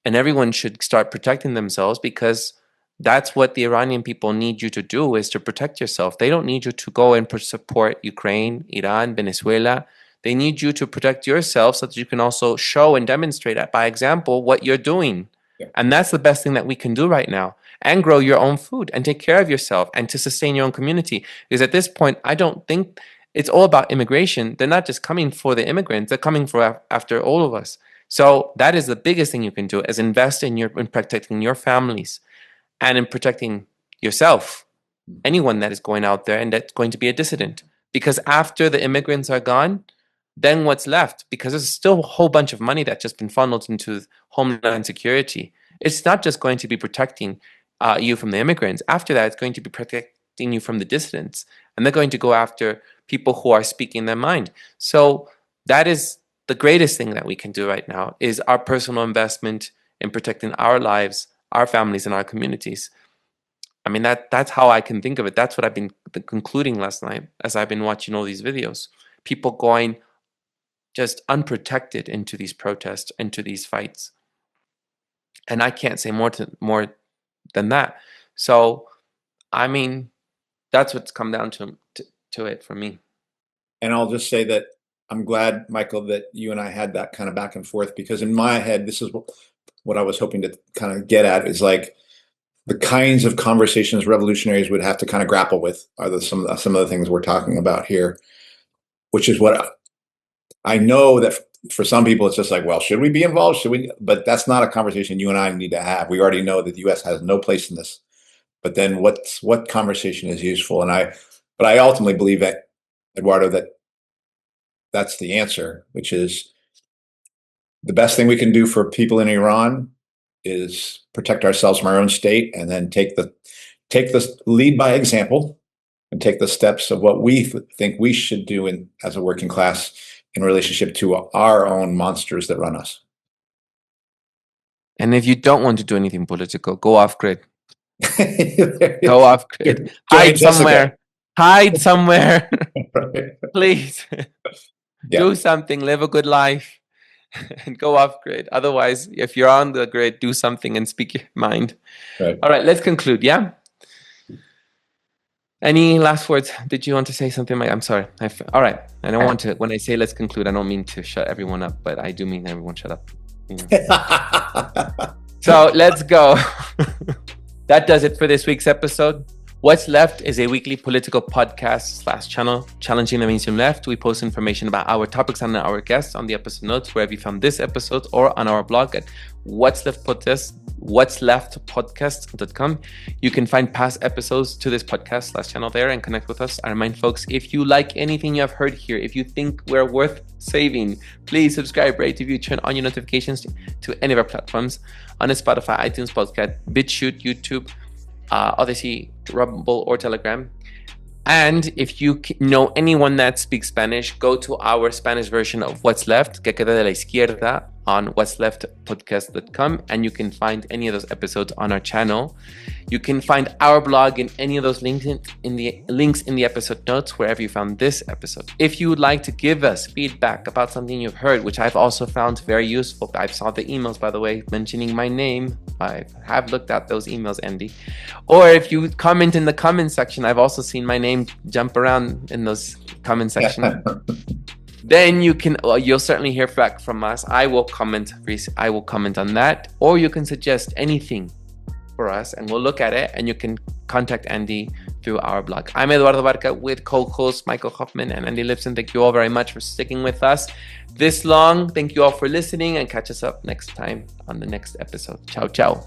and everyone should start protecting themselves, because that's what the Iranian people need you to do, is to protect yourself. They don't need you to go and support Ukraine, Iran, Venezuela. They need you to protect yourself so that you can also show and demonstrate by example what you're doing. Yeah. And that's the best thing that we can do right now. And grow your own food and take care of yourself and to sustain your own community. Because at this point, I don't think it's all about immigration. They're not just coming for the immigrants. They're coming for after all of us. So that is the biggest thing you can do, is invest in protecting your families and in protecting yourself, anyone that is going out there and that's going to be a dissident. Because after the immigrants are gone, then what's left? Because there's still a whole bunch of money that's just been funneled into homeland security. It's not just going to be protecting you from the immigrants. After that, it's going to be protecting you from the dissidents. And they're going to go after people who are speaking their mind. So that is the greatest thing that we can do right now, is our personal investment in protecting our lives, our families, and our communities. I mean, that's how I can think of it. That's what I've been concluding last night as I've been watching all these videos. People going just unprotected into these protests, into these fights. And I can't say more than that. So, I mean, that's what's come down to it for me. And I'll just say that I'm glad, Michael, that you and I had that kind of back and forth, because in my head, this is what I was hoping to kind of get at, is like the kinds of conversations revolutionaries would have to kind of grapple with are some of the things we're talking about here, which is what I know that for some people, it's just like, well, should we be involved? Should we? But that's not a conversation you and I need to have. We already know that the U.S. has no place in this. But then what conversation is useful? But I ultimately believe that, Eduardo, that's the answer, which is the best thing we can do for people in Iran is protect ourselves from our own state, and then take the lead by example, and take the steps of what we think we should do as a working class in relationship to our own monsters that run us. And if you don't want to do anything political, go off grid. Go off grid. Hide somewhere. Hide somewhere. Right. Please. Yeah. Do something. Live a good life. And go off grid. Otherwise, if you're on the grid, do something and speak your mind. Right. All right, let's conclude. Yeah? Any last words? Did you want to say something, Mike? I'm sorry. All right. I don't want to, when I say let's conclude, I don't mean to shut everyone up, but I do mean everyone shut up. So let's go. That does it for this week's episode. What's Left is a weekly political podcast / channel challenging the mainstream left. We post information about our topics and our guests on the episode notes wherever you found this episode, or on our blog at whatsleftpodcast.com. You can find past episodes to this podcast / channel there and connect with us. I remind folks, if you like anything you have heard here, if you think we're worth saving, please subscribe, rate, review, turn on your notifications to any of our platforms on Spotify, iTunes, Podcast, BitChute, YouTube, Odyssey, Rumble, or Telegram. And if you know anyone that speaks Spanish, go to our Spanish version of What's Left, Que Queda de la Izquierda, on whatsleftpodcast.com, and you can find any of those episodes on our channel. You can find our blog in any of those links in the episode notes wherever you found this episode. If you would like to give us feedback about something you've heard, which I've also found very useful, I saw the emails, by the way, mentioning my name. I have looked at those emails, Andy. Or if you comment in the comment section, I've also seen my name jump around in those comment section. Then you'll certainly hear back from us. I will comment on that, or you can suggest anything for us and we'll look at it, and you can contact Andy through our blog. I'm Eduardo Barca with co-hosts Michael Hoffman and Andy Lipson. Thank you all very much for sticking with us this long. Thank you all for listening, and catch us up next time on the next episode. Ciao, ciao.